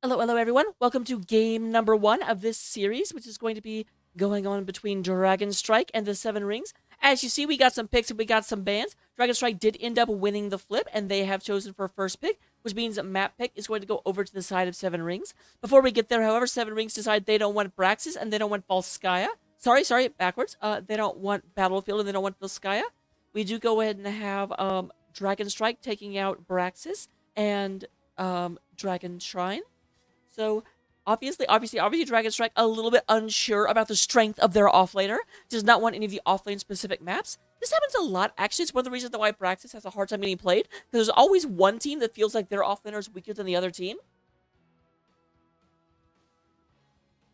Hello, hello everyone. Welcome to game number 1 of this series, which is going to be going on between DragonStrike and the Seven Rings. As you see, we got some picks and we got some bans. DragonStrike did end up winning the flip, and they have chosen for first pick, which means that map pick is going to go over to the side of Seven Rings. Before we get there, however, Seven Rings decide they don't want Braxis and they don't want Volskaya. Sorry, backwards. They don't want Battlefield and they don't want Volskaya. We do go ahead and have DragonStrike taking out Braxis and Dragon Shrine. So, obviously, DragonStrike a little bit unsure about the strength of their offlaner. Does not want any of the offlane specific maps. This happens a lot, actually. It's one of the reasons why Braxis has a hard time getting played. Because there's always one team that feels like their offlaner is weaker than the other team.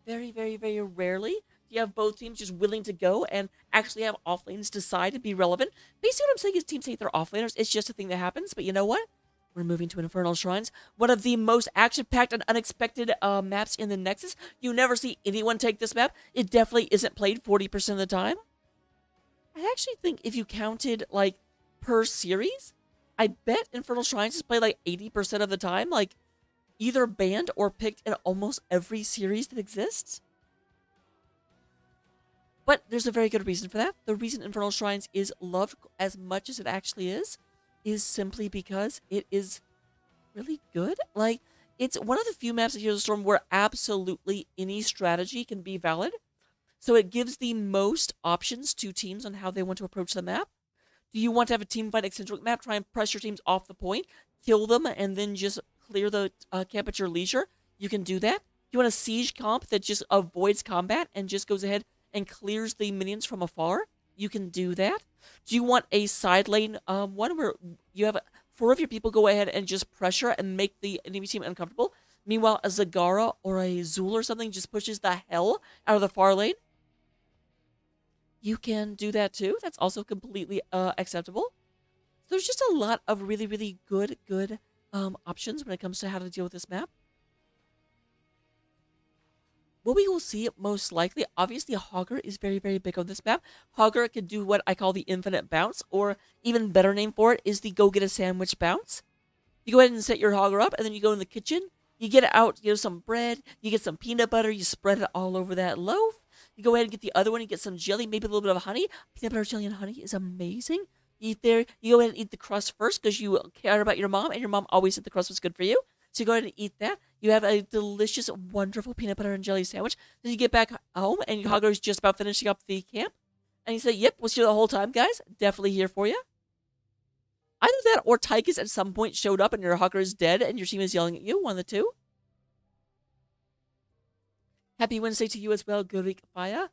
Very, very, very rarely do you have both teams just willing to go and actually have offlanes decide to be relevant. Basically, what I'm saying is teams hate their offlaners. It's just a thing that happens. But you know what? We're moving to Infernal Shrines, one of the most action-packed and unexpected maps in the Nexus. You never see anyone take this map. It definitely isn't played 40% of the time. I actually think if you counted, like, per series, I bet Infernal Shrines is played, like, 80% of the time, like, either banned or picked in almost every series that exists. But there's a very good reason for that. The reason Infernal Shrines is loved as much as it actually is simply because it is really good. Like, it's one of the few maps of Heroes of the Storm where absolutely any strategy can be valid. So it gives the most options to teams on how they want to approach the map. Do you want to have a team fight eccentric map, try and press your teams off the point, kill them, and then just clear the camp at your leisure? You can do that. You want a siege comp that just avoids combat and just goes ahead and clears the minions from afar? You can do that. Do you want a side lane one where you have 4 of your people go ahead and just pressure and make the enemy team uncomfortable? Meanwhile, a Zagara or a Zul or something just pushes the hell out of the far lane? You can do that too. That's also completely acceptable. So there's just a lot of really, really good options when it comes to how to deal with this map. What we will see most likely, obviously, Hogger is very, very big on this map. Hogger can do what I call the infinite bounce, or even better name for it is the go get a sandwich bounce. You go ahead and set your Hogger up, and then you go in the kitchen. You get out, some bread, you get some peanut butter, you spread it all over that loaf. You go ahead and get the other one, you get some jelly, maybe a little bit of honey. Peanut butter, jelly, and honey is amazing. You eat there, you go ahead and eat the crust first because you care about your mom, and your mom always said the crust was good for you. So you go ahead and eat that. You have a delicious, wonderful peanut butter and jelly sandwich. Then you get back home, and your Hogger is just about finishing up the camp. And you say, yep, was here the whole time, guys. Definitely here for you. Either that or Tychus at some point showed up, and your Hogger is dead, and your team is yelling at you. One of the two. Happy Wednesday to you as well, Greek Fire.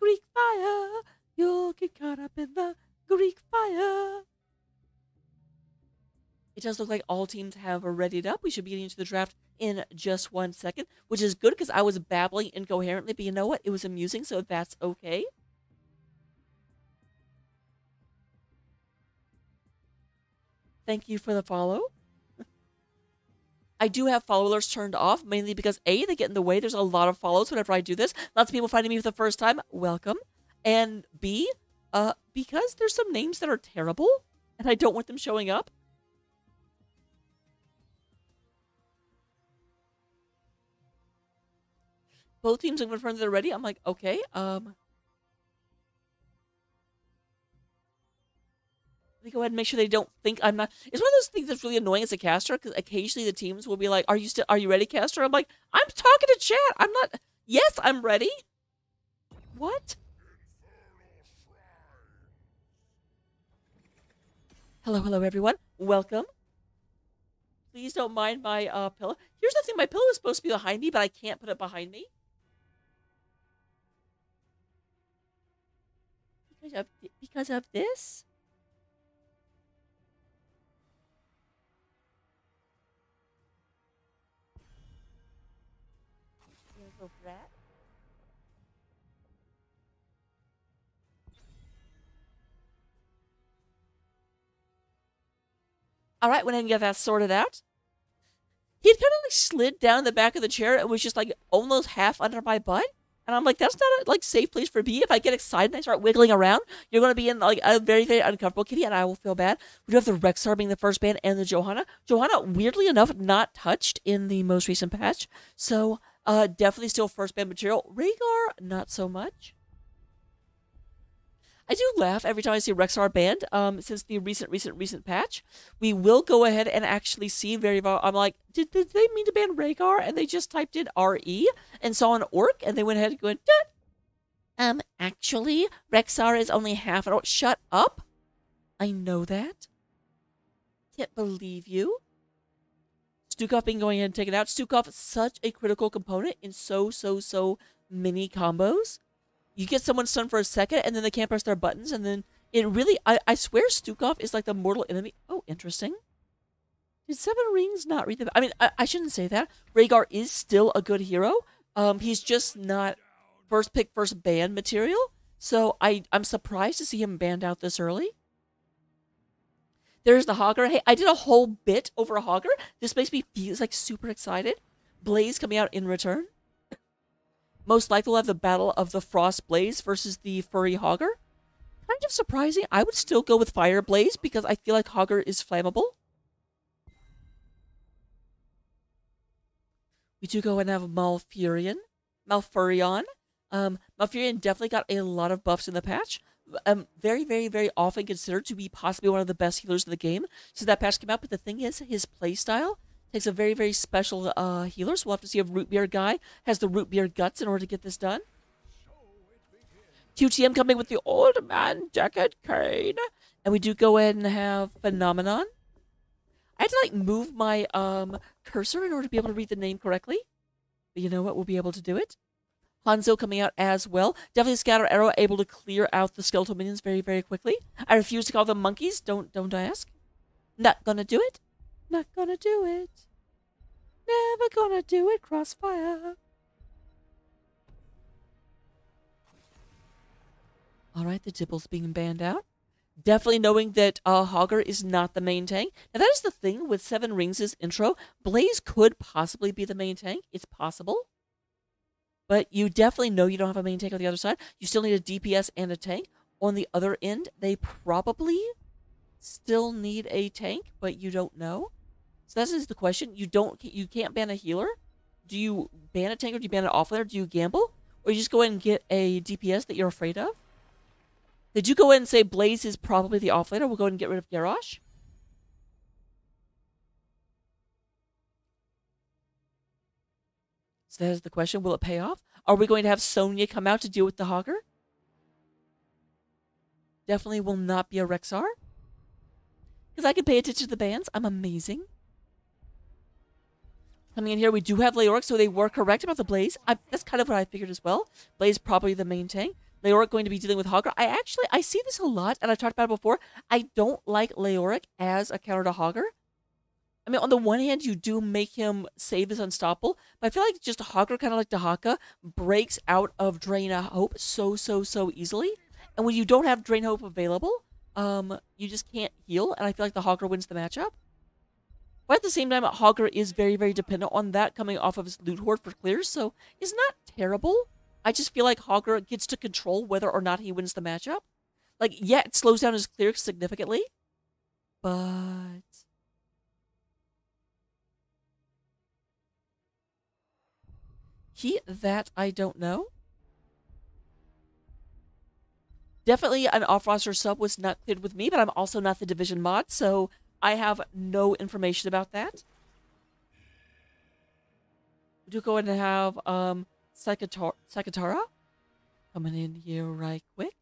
Greek Fire. You'll get caught up in the Greek Fire. It does look like all teams have readied up. We should be getting into the draft in just 1 second, which is good because I was babbling incoherently, but you know what? It was amusing, so that's okay. Thank you for the follow. I do have follow alerts turned off, mainly because A, they get in the way. There's a lot of follows whenever I do this. Lots of people finding me for the first time. Welcome. And B, because there's some names that are terrible, and I don't want them showing up. Both teams have confirmed they're ready. I'm like, okay, let me go ahead and make sure they don't think I'm not. It's one of those things that's really annoying as a caster, because occasionally the teams will be like, are you ready, caster? I'm like, I'm talking to chat. I'm not. Yes, I'm ready. What? Hello, everyone. Welcome. Please don't mind my pillow. Here's the thing, my pillow is supposed to be behind me, but I can't put it behind me. Because of this? Go for that. All right, went ahead and get that sorted out. He had kind of like slid down the back of the chair and was just like almost half under my butt. And I'm like, that's not a like safe place for me. If I get excited and I start wiggling around, you're going to be in like a very, very uncomfortable kitty, and I will feel bad. We do have the Rexar being the first band and the Johanna. Johanna, weirdly enough, not touched in the most recent patch. So definitely still first band material. Rhaegar, not so much. I do laugh every time I see Rexar banned since the recent patch. We will go ahead and actually see very well. I'm like, did they mean to ban Rhaegar? And they just typed in RE and saw an orc and they went ahead and went, actually, Rexar is only half an orc. Shut up. I know that. Can't believe you. Stukov being going ahead and taken out. Stukov, such a critical component in so many combos. You get someone stunned for a second, and then they can't press their buttons, and then it really... I swear Stukov is like the mortal enemy. Oh, interesting. Did Seven Rings not read the... I mean, I shouldn't say that. Rhaegar is still a good hero. He's just not first pick, first ban material. So I'm surprised to see him banned out this early. There's the Hogger. Hey, I did a whole bit over a Hogger. This makes me feel like super excited. Blaze coming out in return. Most likely we'll have the Battle of the Frost Blaze versus the Furry Hogger. Kind of surprising. I would still go with Fire Blaze because I feel like Hogger is flammable. We do go and have Malfurion. Malfurion definitely got a lot of buffs in the patch. Very often considered to be possibly one of the best healers in the game since that patch came out. But the thing is, his playstyle takes a very special healer, so we'll have to see if Rootbeer Guy has the Rootbeer guts in order to get this done. QTM coming with the Old Man Jacket Cane. And we do go ahead and have Phenomenon. I had to like move my cursor in order to be able to read the name correctly. But you know what? We'll be able to do it. Hanzo coming out as well. Definitely Scatter Arrow able to clear out the skeletal minions very quickly. I refuse to call them monkeys. Don't ask. Not gonna do it. Not gonna do it. Never gonna do it, Crossfire. Alright, the Dibble's being banned out. Definitely knowing that Hogger is not the main tank. Now that is the thing with Seven Rings' intro. Blaze could possibly be the main tank. It's possible. But you definitely know you don't have a main tank on the other side. You still need a DPS and a tank. On the other end, they probably still need a tank, but you don't know. So that is the question. You can't ban a healer. Do you ban a tank or do you ban an offlaner? Do you gamble? Or you just go ahead and get a DPS that you're afraid of? Did you go ahead and say Blaze is probably the offlaner? We'll go ahead and get rid of Garrosh. So that is the question. Will it pay off? Are we going to have Sonya come out to deal with the Hogger? Definitely will not be a Rexar. Because I can pay attention to the bans. I'm amazing. Coming in here, we do have Leoric, so they were correct about the Blaze. That's kind of what I figured as well. Blaze probably the main tank. Leoric going to be dealing with Hogger. I see this a lot, and I've talked about it before. I don't like Leoric as a counter to Hogger. I mean, on the one hand, you do make him save as unstoppable, but I feel like just Hogger, kind of like Dahaka, breaks out of Drain Hope so easily. And when you don't have Drain Hope available, you just can't heal, and I feel like the Hogger wins the matchup. But at the same time, Hogger is very dependent on that coming off of his loot hoard for clears, so it's not terrible. I just feel like Hogger gets to control whether or not he wins the matchup. Like, yeah, it slows down his clear significantly, but... that I don't know. Definitely an off-roster sub was not cleared with me, but I'm also not the Division mod, so I have no information about that. We do go ahead and have Psychotara coming in here right quick.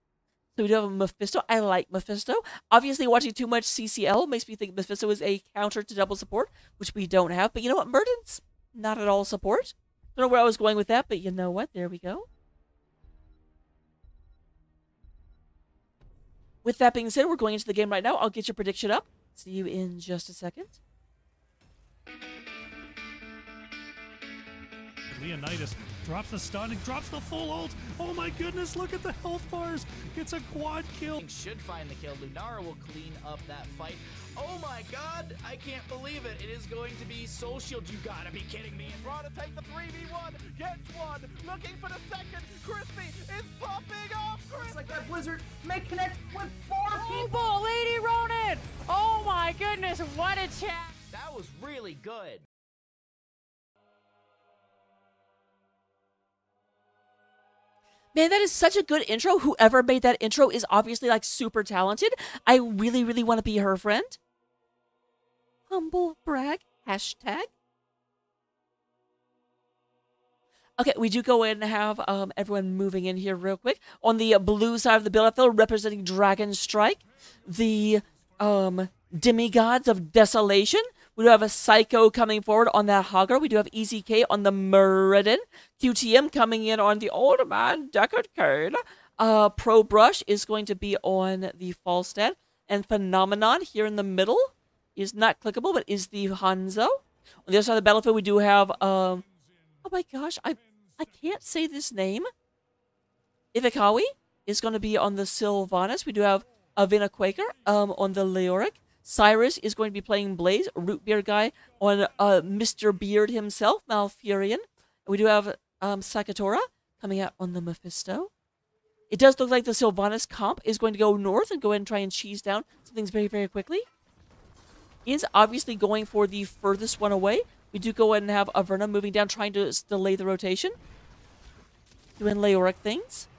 So we do have Mephisto. I like Mephisto. Obviously, watching too much CCL makes me think Mephisto is a counter to double support, which we don't have. But you know what? Murden's not at all support. Don't know where I was going with that, but you know what? There we go. With that being said, we're going into the game right now. I'll get your prediction up. See you in just a second. Leonidas drops the stun and drops the full ult. Oh my goodness, look at the health bars. It's a quad kill. Should find the kill. Lunara will clean up that fight. Oh my god, I can't believe it. It is going to be Soul Shield. You gotta be kidding me. And Raw to take the 3v1, gets one, looking for the second. Crispy is popping off. It's like that Blizzard may connect with 4 people. Oh, Lady Ronin! Oh my goodness, what a chat! That was really good. Man, that is such a good intro. Whoever made that intro is obviously like super talented. I really, really want to be her friend. Humble brag. Hashtag. Okay, we do go in and have everyone moving in here real quick. On the blue side of the build-up, though, representing DragonStrike, the demigods of desolation. We do have a Psycho coming forward on that Hogger. We do have EZK on the Muradin. QTM coming in on the Old Man Deckard Card. Pro Brush is going to be on the Falstad. And Phenomenon here in the middle is not clickable, but is the Hanzo. On the other side of the battlefield, we do have... oh my gosh, I can't say this name. Ivikawi is going to be on the Sylvanas. We do have Avina Quaker on the Leoric. Cyrus is going to be playing Blaze, Root Beer Guy on Mr. Beard himself, Malfurion. And we do have Sakatora coming out on the Mephisto. It does look like the Sylvanas comp is going to go north and go ahead and try and cheese down some things very, very quickly. Is obviously going for the furthest one away. We do go ahead and have Averna moving down, trying to delay the rotation. Doing Leoric things.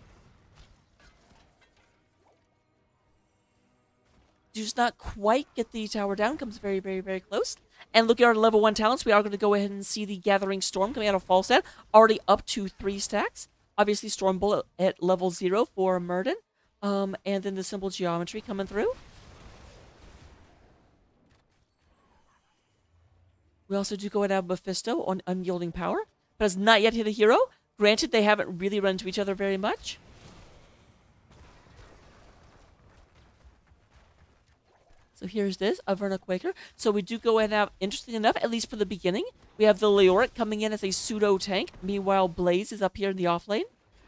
Does not quite get the tower down. Comes very, very, very close. And looking at our level 1 talents, we are going to go ahead and see the Gathering Storm coming out of Falstad. Already up to 3 stacks. Obviously, Storm Bullet at level 0 for Murden. And then the Simple Geometry coming through. We also do go ahead and have Mephisto on Unyielding Power. But has not yet hit a hero. Granted, they haven't really run into each other very much. So here's this, Averna Quaker. So we do go ahead and have, interesting enough, at least for the beginning, we have the Leoric coming in as a pseudo-tank. Meanwhile, Blaze is up here in the offlane.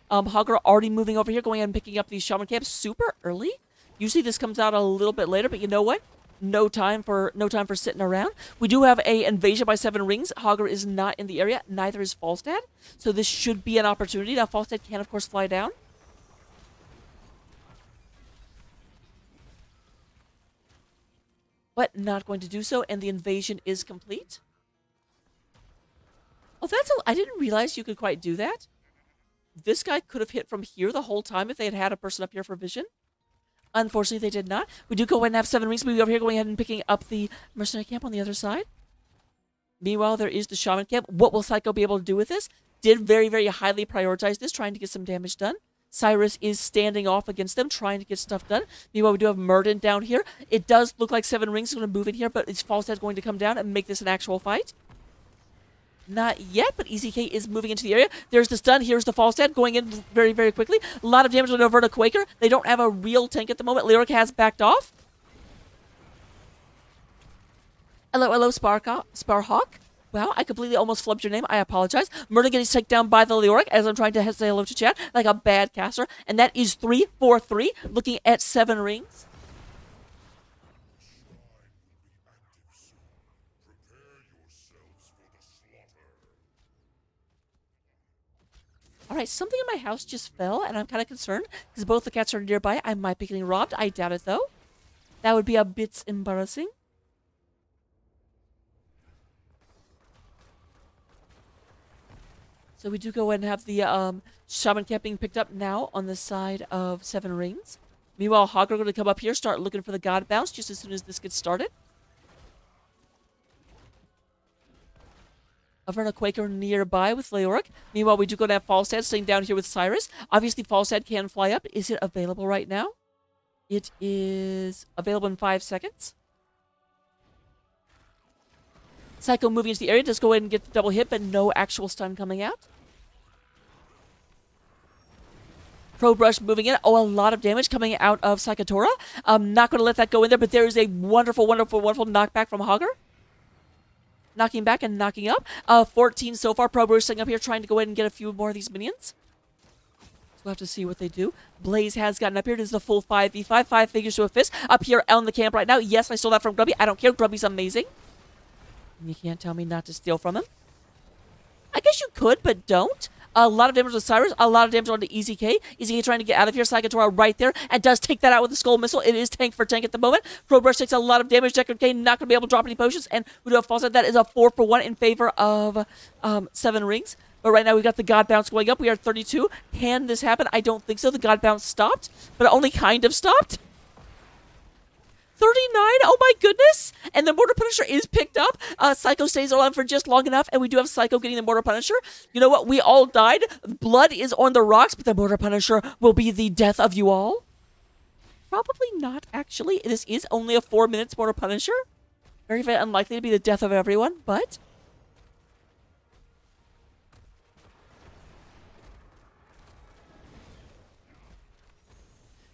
Hogger already moving over here, going ahead and picking up these Shaman Camps super early. Usually this comes out a little bit later, but you know what? No time for sitting around. We do have a invasion by 7 rings. Hogger is not in the area. Neither is Falstad. So this should be an opportunity. Now, Falstad can, of course, fly down. But not going to do so, and the invasion is complete. Oh, I didn't realize you could quite do that. This guy could have hit from here the whole time if they had had a person up here for vision. Unfortunately, they did not. We do go ahead and have 7 rings. Moving over here, going ahead and picking up the mercenary camp on the other side. Meanwhile, there is the shaman camp. What will Psycho be able to do with this? Did very, very highly prioritize this, trying to get some damage done. Cyrus is standing off against them, trying to get stuff done. Meanwhile, we do have Murden down here. It does look like 7 rings is going to move in here, but is Falstad going to come down and make this an actual fight? Not yet, but EZK is moving into the area. There's the stun. Here's the Falstad going in very, very quickly. A lot of damage on Averna Quaker. They don't have a real tank at the moment. Lyric has backed off. Hello, hello, Sparhawk. Wow, I completely almost flubbed your name. I apologize. Murder getting taken down by the Leoric as I'm trying to say hello to chat like a bad caster. And that is 3-4-3, looking at 7 rings. All right, something in my house just fell, and I'm kind of concerned because both the cats are nearby. I might be getting robbed. I doubt it, though. That would be a bit embarrassing. So we do go ahead and have the shaman camp being picked up now on the side of 7 rings. Meanwhile, Hogger going to come up here, start looking for the God Bounce just as soon as this gets started. Averna Quaker nearby with Leoric. Meanwhile, we do go to have Falstad staying down here with Cyrus. Obviously, Falstad can fly up. Is it available right now? It is available in 5 seconds. Psycho moving into the area. Does go ahead and get the double hit, but no actual stun coming out. Pro Brush moving in. Oh, a lot of damage coming out of Psychotora. I'm not going to let that go in there, but there is a wonderful, wonderful, wonderful knockback from Hogger. knocking back and knocking up. 14 so far. Pro sitting up here trying to go ahead and get a few more of these minions. So we'll have to see what they do. Blaze has gotten up here. It is the full 5v5. 5 figures to a fist. Up here on the camp right now. Yes, I stole that from Grubby. I don't care. Grubby's amazing. You can't tell me not to steal from him. I guess you could, but don't. A lot of damage with Cyrus. A lot of damage on the EZK. EZK trying to get out of here. Sagatora right there. And does take that out with the Skull Missile. It is tank for tank at the moment. Pro Brush takes a lot of damage. Deckard K not going to be able to drop any potions. And we do have false. That is a 4-for-1 in favor of 7 rings. But right now we've got the God Bounce going up. We are 32. Can this happen? I don't think so. The God Bounce stopped, but it only kind of stopped. 39. Oh my goodness. And the Mortar Punisher is picked up. Psycho stays alive for just long enough, and we do have Psycho getting the Mortar Punisher. You know what? We all died. Blood is on the rocks, but the Mortar Punisher will be the death of you all. Probably not, actually. This is only a 4 minutes Mortar Punisher. Very, very unlikely to be the death of everyone, but...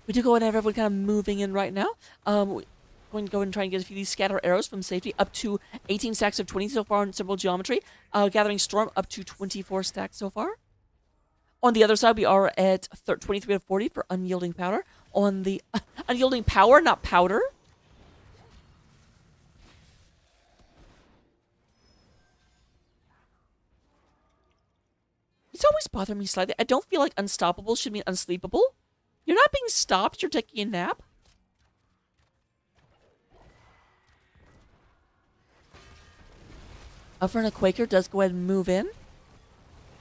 we do go and have everyone kind of moving in right now. We're going to go and try and get a few of these scatter arrows from safety. Up to 18 stacks of 20 so far in Symbol Geometry. Gathering Storm up to 24 stacks so far. On the other side, we are at 23 of 40 for Unyielding Powder. On the Unyielding Power, not Powder. It's always bothering me slightly. I don't feel like Unstoppable should mean Unsleepable. You're not being stopped, you're taking a nap. Averna Quaker does go ahead and move in.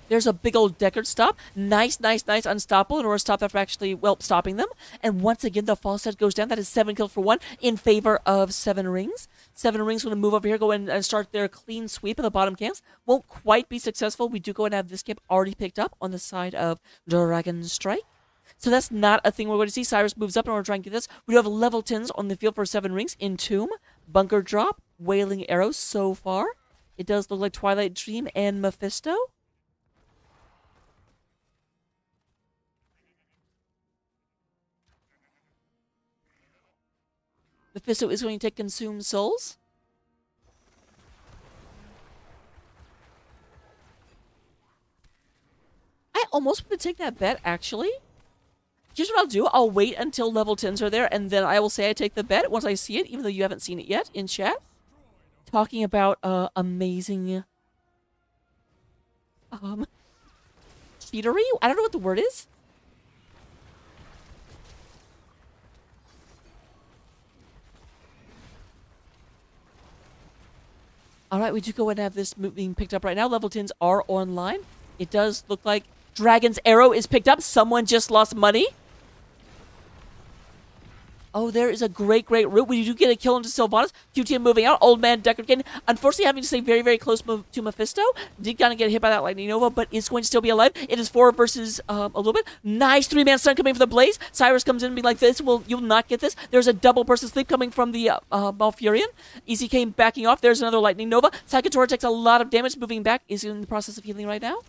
There's a big old Deckard stop. Nice, nice, nice Unstoppable in order to stop that from actually, well, stopping them. And once again, the false set goes down. That is 7 kills for 1 in favor of 7 rings. 7 rings going to move over here, go in and start their clean sweep of the bottom camps. Won't quite be successful. We do go and have this camp already picked up on the side of DragonStrike. So that's not a thing we're going to see. Cyrus moves up in order to try and get this. We do have level 10s on the field for 7 rings. Entomb, Bunker Drop, Wailing Arrow so far. It does look like Twilight Dream and Mephisto. Mephisto is going to take Consume Souls. I almost want to take that bet, actually. Here's what I'll do. I'll wait until level 10s are there, and then I will say I take the bet once I see it, even though you haven't seen it yet in chat. Talking about amazing cheatery? I don't know what the word is. Alright, we do go and have this being picked up right now. Level 10s are online. It does look like Dragon's Arrow is picked up. Someone just lost money. Oh, there is a great, great route. We do get a kill into Sylvanas. QTM moving out. Old Man Deckard King, unfortunately having to stay very, very close to Mephisto. Did kind of get hit by that Lightning Nova, but is going to still be alive. It is 4 versus a little bit. Nice 3-man stun coming for the Blaze. Cyrus comes in and be like, this you'll not get this. There's a double person sleep coming from the Malfurion. Easy came backing off. There's another Lightning Nova. Sagatora takes a lot of damage moving back. Is in the process of healing right now.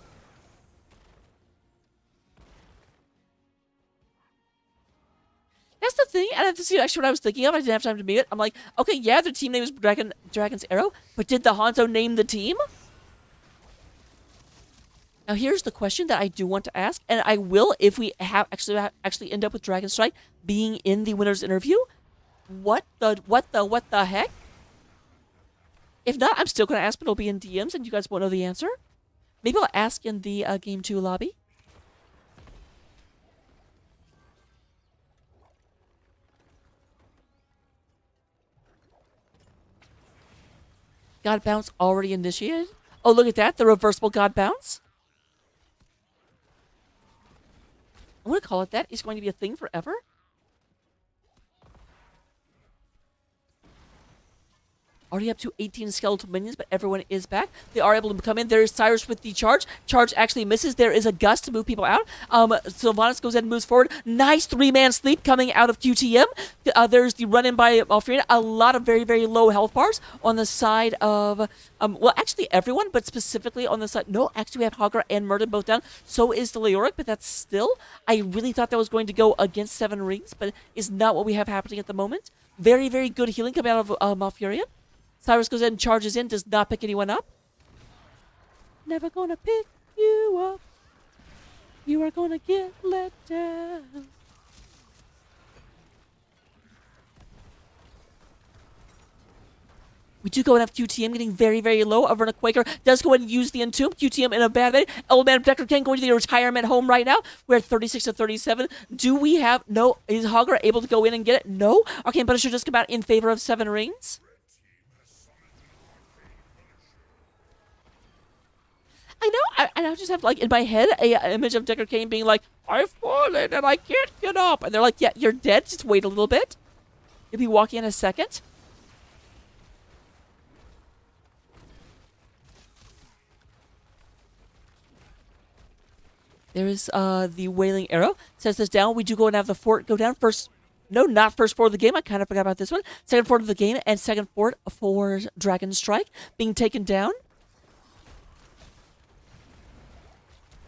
That's the thing, and I have to see actually what I was thinking of. I didn't have time to mute it. I'm like, okay, yeah, their team name is Dragon's Arrow, but did the Hanzo name the team? Now here's the question that I do want to ask, and I will if we actually end up with DragonStrike being in the winner's interview. What the heck? If not, I'm still going to ask, but it'll be in DMs, and you guys won't know the answer. Maybe I'll ask in the Game 2 lobby. God Bounce already initiated. Oh, look at that. The reversible God Bounce. I'm going to call it that. It's going to be a thing forever. Already up to 18 skeletal minions, but everyone is back. They are able to come in. There is Cyrus with the charge. Charge actually misses. There is a gust to move people out. Sylvanas goes ahead and moves forward. Nice 3-man sleep coming out of QTM. There's the run-in by Malfurion. A lot of very, very low health bars on the side of, well, actually everyone, but specifically on the side. No, actually we have Hogger and Murden both down. So is the Leoric, but that's still, I really thought that was going to go against 7 rings, but is not what we have happening at the moment. Very, very good healing coming out of Malfurion. Cyrus goes ahead and charges in, does not pick anyone up. Never gonna pick you up. You are gonna get let down. We do go and have QTM getting very, very low. Averna Quaker does go ahead and use the Entomb. QTM in a bad way. Old man Decker King going to the retirement home right now. We're at 36 to 37. Do we have... No. Is Hogger able to go in and get it? No. Arcane Punisher just come out in favor of 7 rings. I know. I just have, like, in my head, a image of Decker Kane being like, I've fallen and I can't get up. And they're like, yeah, you're dead. Just wait a little bit. You'll be walking in a second. There is the Wailing Arrow. Sets this down. We do go and have the fort go down first. No, not first fort of the game. I kind of forgot about this one. Second fort of the game and second fort for DragonStrike being taken down.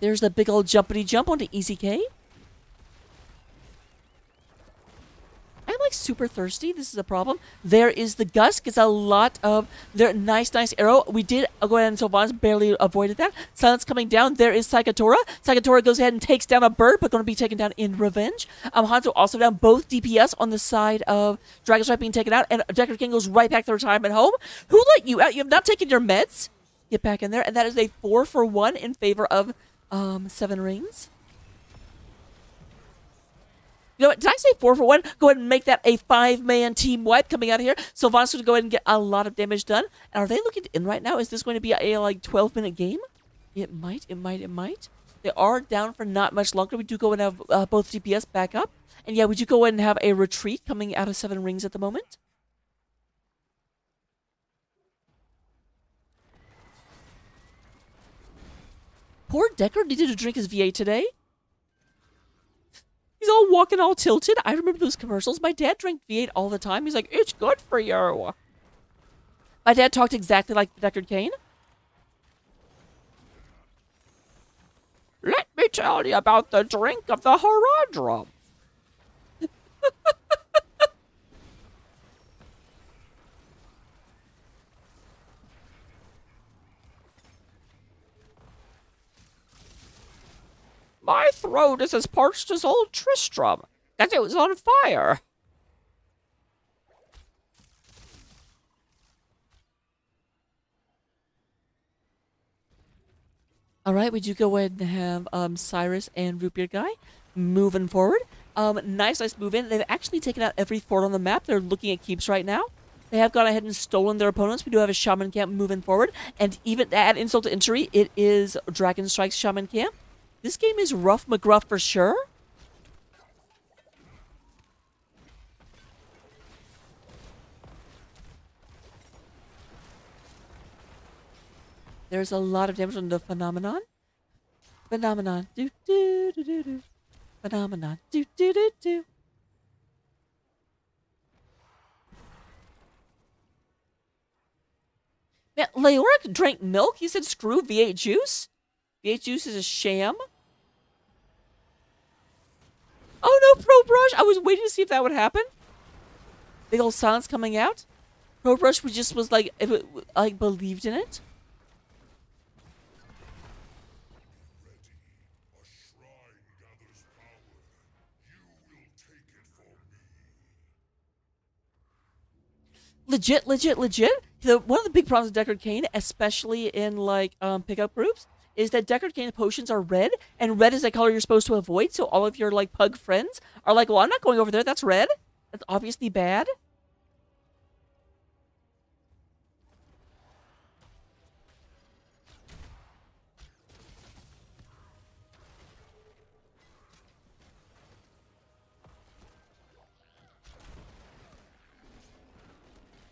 There's the big old jumpity jump onto Easy K. I'm like super thirsty. This is a problem. There is the Gus. Gets a lot of their nice arrow. We did go ahead and Sylvanas barely avoided that. Silence coming down. There is Psychotora. Psychotora goes ahead and takes down a bird, but going to be taken down in revenge. Hanzo also down both DPS on the side of DragonStrike being taken out. And Decker King goes right back to retirement home. Who let you out? You have not taken your meds? Get back in there. And that is a 4-for-1 in favor of 7 rings. You know what? Did I say 4-for-1? Go ahead and make that a 5-man team wipe coming out of here. Sylvanas going to go ahead and get a lot of damage done. And are they looking to end right now? Is this going to be a like 12-minute game? It might. They are down for not much longer. We do go and have both DPS back up. And yeah, we do go ahead and have a retreat coming out of 7 rings at the moment. Poor Decker needed to drink his V8 today. He's all walking all tilted. I remember those commercials. My dad drank V8 all the time. He's like, it's good for you. My dad talked exactly like Deckard Cain. Let me tell you about the drink of the Haradrum. My throat is as parched as old Tristram, because it was on fire. All right, we do go ahead and have Cyrus and Rootbeard Guy moving forward. Nice move in. They've actually taken out every fort on the map. They're looking at keeps right now. They have gone ahead and stolen their opponents. We do have a Shaman Camp moving forward. And even to add insult to injury, it is DragonStrike's Shaman Camp. This game is rough McGruff for sure. There's a lot of damage on the Phenomenon. Phenomenon. Do do do do do. Phenomenon. Do do do do. Man, Leoric drank milk? He said screw V8 juice? V8 juice is a sham? Oh no, Pro Brush! I was waiting to see if that would happen. Big old silence coming out. Pro Brush just was like, if it, like believed in it. Legit. One of the big problems with Deckard Cain, especially in like pickup groups, is that Deckard Cain potions are red, and red is a color you're supposed to avoid, so all of your like pug friends are like, well, I'm not going over there, that's red. That's obviously bad.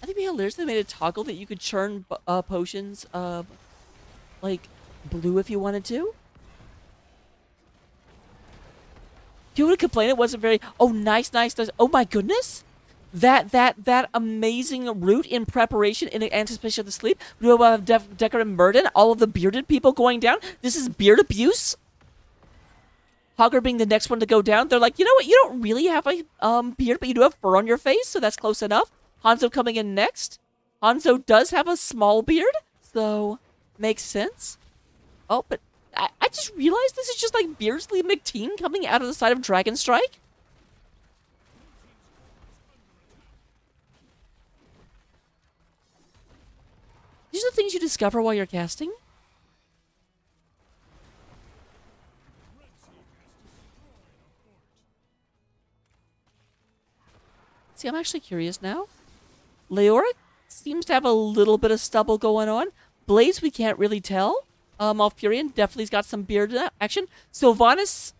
I think it'd be hilarious if they made a toggle that you could churn potions like blue if you wanted to. Do you want to complain it wasn't very... Oh, nice. Oh my goodness. That amazing route in preparation in anticipation of the sleep. We do have Deckard and Murden, all of the bearded people going down. This is beard abuse. Hogger being the next one to go down. They're like, you know what? You don't really have a beard, but you do have fur on your face, so that's close enough. Hanzo coming in next. Hanzo does have a small beard, so makes sense. Oh, but I just realized this is just like Beardsley McTeen coming out of the side of DragonStrike. These are the things you discover while you're casting. See, I'm actually curious now. Leoric seems to have a little bit of stubble going on. Blaze, we can't really tell. Malfurion definitely's got some beard action. Sylvanas,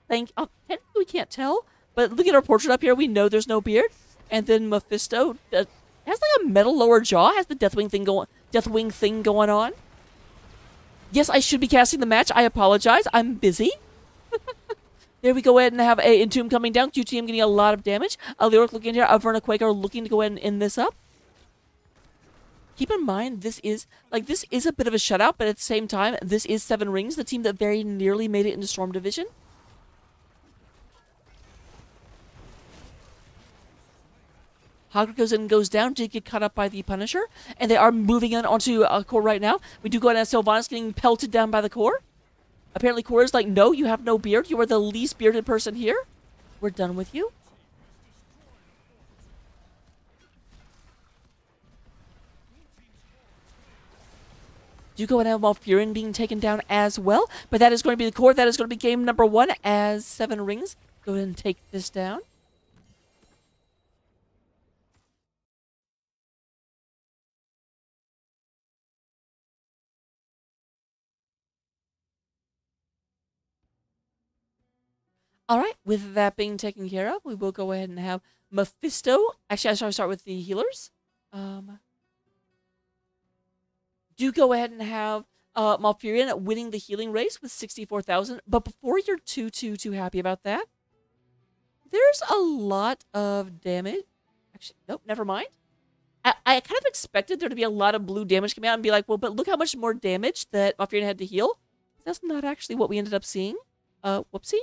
technically we can't tell, but look at our portrait up here. We know there's no beard. And then Mephisto has like a metal lower jaw. Has the Deathwing thing going on. Yes, I should be casting the match. I apologize. I'm busy. There we go ahead and have a Entomb coming down. QTM getting a lot of damage. Leoric looking here. Averna Quaker looking to go ahead and end this up. Keep in mind, this is a bit of a shutout, but at the same time, this is Seven Rings, the team that very nearly made it into Storm Division. Hogger goes in and goes down, did get caught up by the Punisher, and they are moving in onto Core right now. We do go ahead and Sylvanas getting pelted down by the Core. Apparently Core is like, no, you have no beard. You are the least bearded person here. We're done with you. Do go ahead and have Malfurion being taken down as well. But that is going to be the Core. That is going to be game number 1 as Seven Rings. Go ahead and take this down. All right, with that being taken care of, we will go ahead and have Mephisto. Actually, I should start with the healers. Do go ahead and have Malfurion winning the healing race with 64,000. But before you're too happy about that, there's a lot of damage. Actually, nope, never mind. I kind of expected there to be a lot of blue damage coming out and be like, well, but look how much more damage that Malfurion had to heal. That's not actually what we ended up seeing. Whoopsie.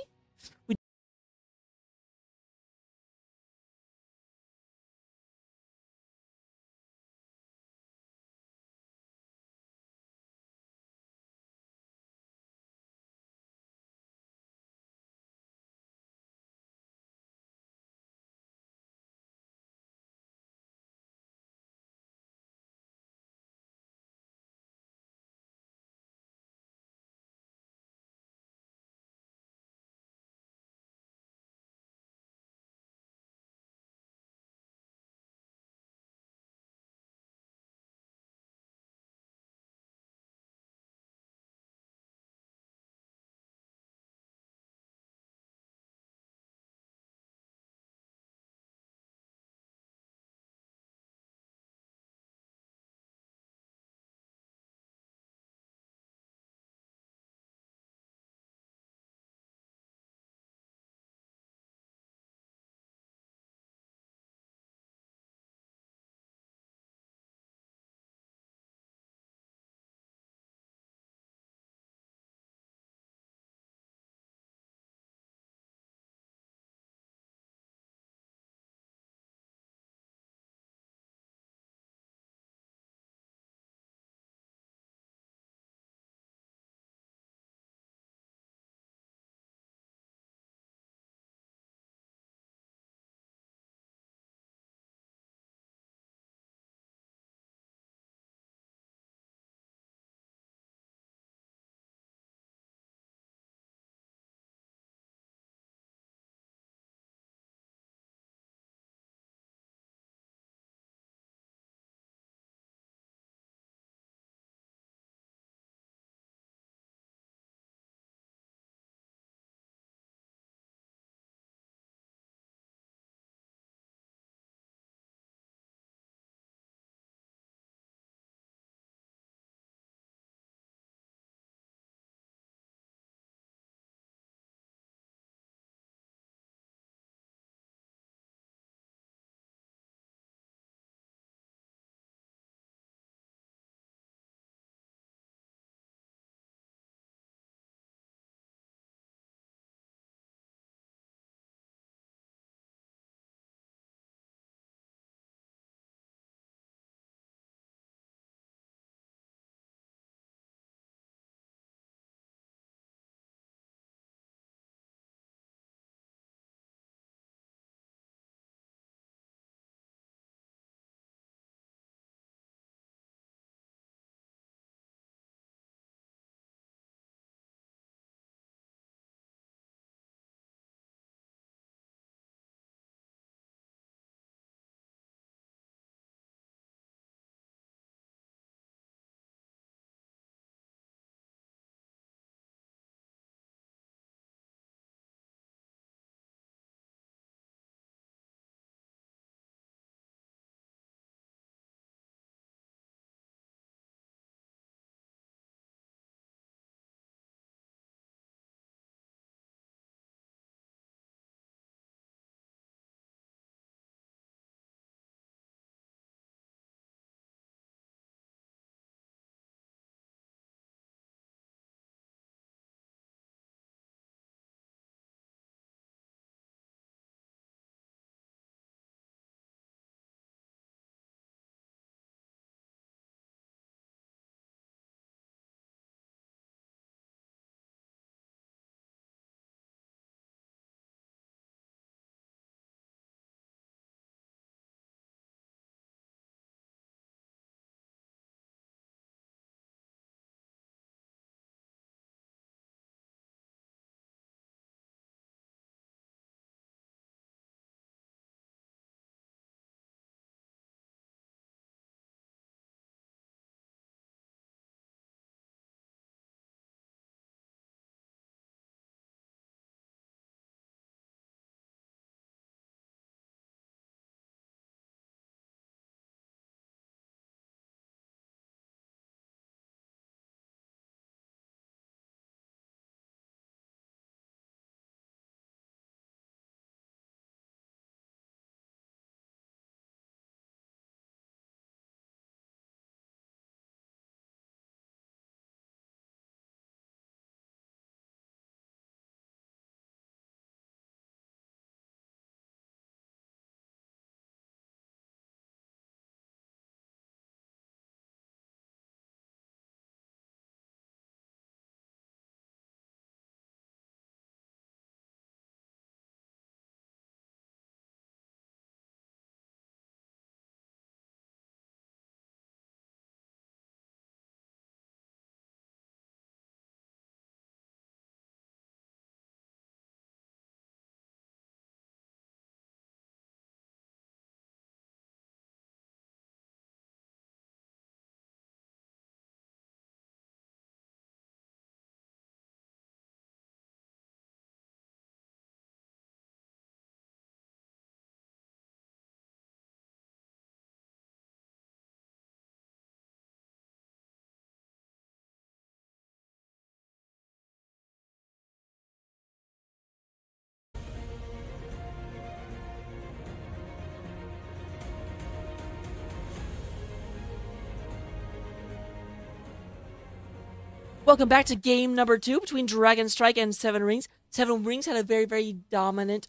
Welcome back to game number 2 between DragonStrike and Seven Rings. Seven Rings had a very, very dominant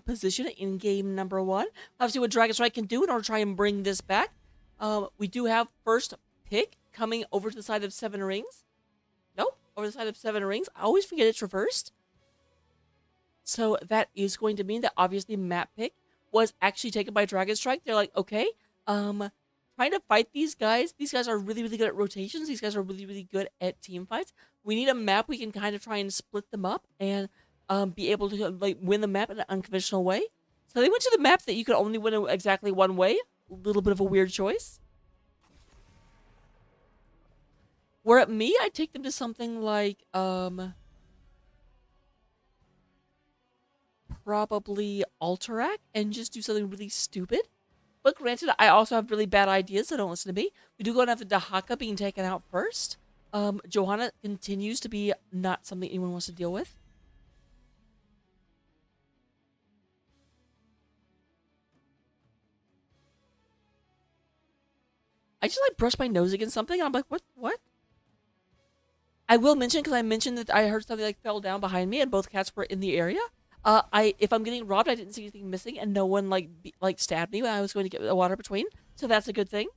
position in game number 1. Let's see what DragonStrike can do in order to try and bring this back. We do have first pick coming over to the side of Seven Rings. Nope, over the side of Seven Rings. I always forget it's reversed. So that is going to mean that obviously map pick was actually taken by DragonStrike. They're like, okay, trying to fight these guys. These guys are really, really good at rotations. These guys are really, really good at team fights. We need a map we can kind of try and split them up and be able to like win the map in an unconventional way. So they went to the map that you could only win exactly one way. A little bit of a weird choice. Were it me, I'd take them to something like probably Alterac and just do something really stupid. But granted, I also have really bad ideas, so don't listen to me. We do go and have the Dahaka being taken out first. Johanna continues to be not something anyone wants to deal with. I just like brushed my nose against something, and I'm like, what? I will mention, because I mentioned that I heard something like fell down behind me, and both cats were in the area. If I'm getting robbed, I didn't see anything missing, and no one like stabbed me when I was going to get the water between. So that's a good thing.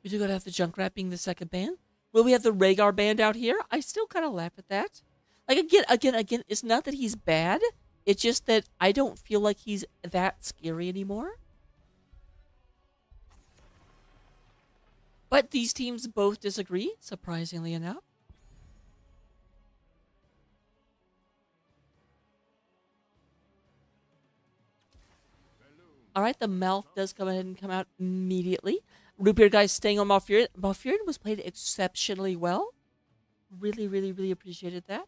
We do gotta have the Junkrat being the second band. Will we have the Rhaegar band out here? I still kind of laugh at that. Like again, it's not that he's bad. It's just that I don't feel like he's that scary anymore. But these teams both disagree, surprisingly enough. Alright, the mouth does come ahead and come out immediately. Rootbeard guy staying on Malfurion. Malfurion was played exceptionally well. Really, really, really appreciated that.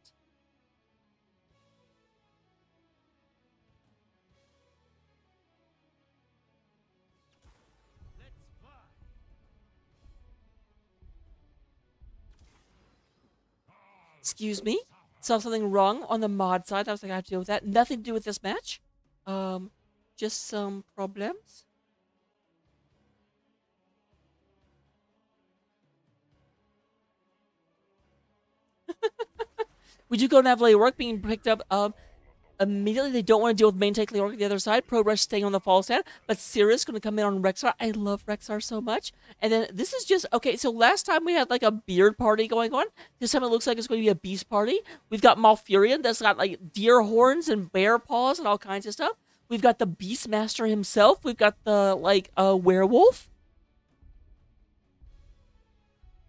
Excuse me. Saw something wrong on the mod side. I was like, I have to deal with that. Nothing to do with this match. Just some problems. We do go and have Leoric being picked up. Immediately, they don't want to deal with main take Leoric on the other side. Pro Rush staying on the fall stand, but Cirrus going to come in on Rexar. I love Rexar so much. And then this is just, okay, so last time we had like a beard party going on. This time it looks like it's going to be a beast party. We've got Malfurion that's got like deer horns and bear paws and all kinds of stuff. We've got the Beastmaster himself. We've got the, like, werewolf.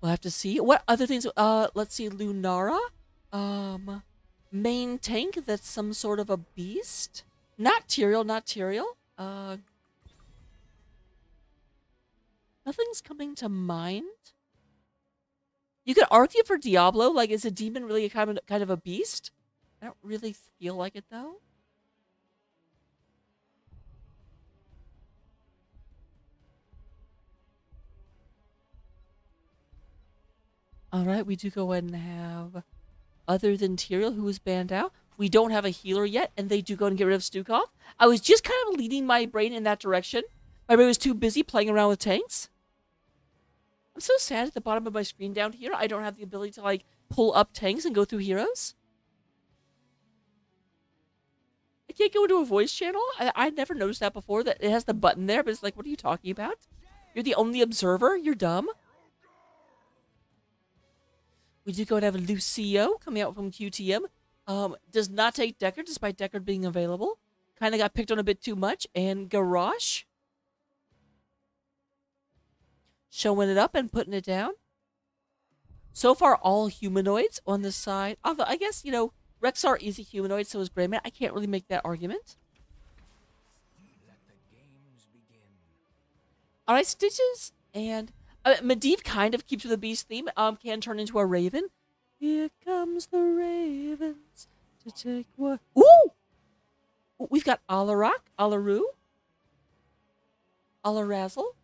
We'll have to see. What other things? Let's see, Lunara. Main tank that's some sort of a beast. Not Tyrael, not Tyrael. Nothing's coming to mind. You could argue for Diablo, like, is a demon really kind of a beast? I don't really feel like it, though. Alright, we do go ahead and have... Other than Tyrael, who was banned out, we don't have a healer yet, and they do go and get rid of Stukov. I was just kind of leading my brain in that direction. My brain was too busy playing around with tanks. I'm so sad at the bottom of my screen down here, I don't have the ability to, like, pull up tanks and go through heroes. I can't go into a voice channel? I never noticed that before, that it has the button there, but it's like, what are you talking about? You're the only observer? You're dumb? We do go and have Lucio coming out from QTM. Does not take Deckard, despite Deckard being available. Kind of got picked on a bit too much. And Garrosh. Showing it up and putting it down. So far, all humanoids on the side. Although, I guess, you know, Rexar is a humanoid, so is Greyman. I can't really make that argument. Alright, Stitches and... Medivh kind of keeps with the beast theme. Can turn into a raven. Here comes the ravens to take what? Ooh! We've got Alarak, Alaru, Alarazzle.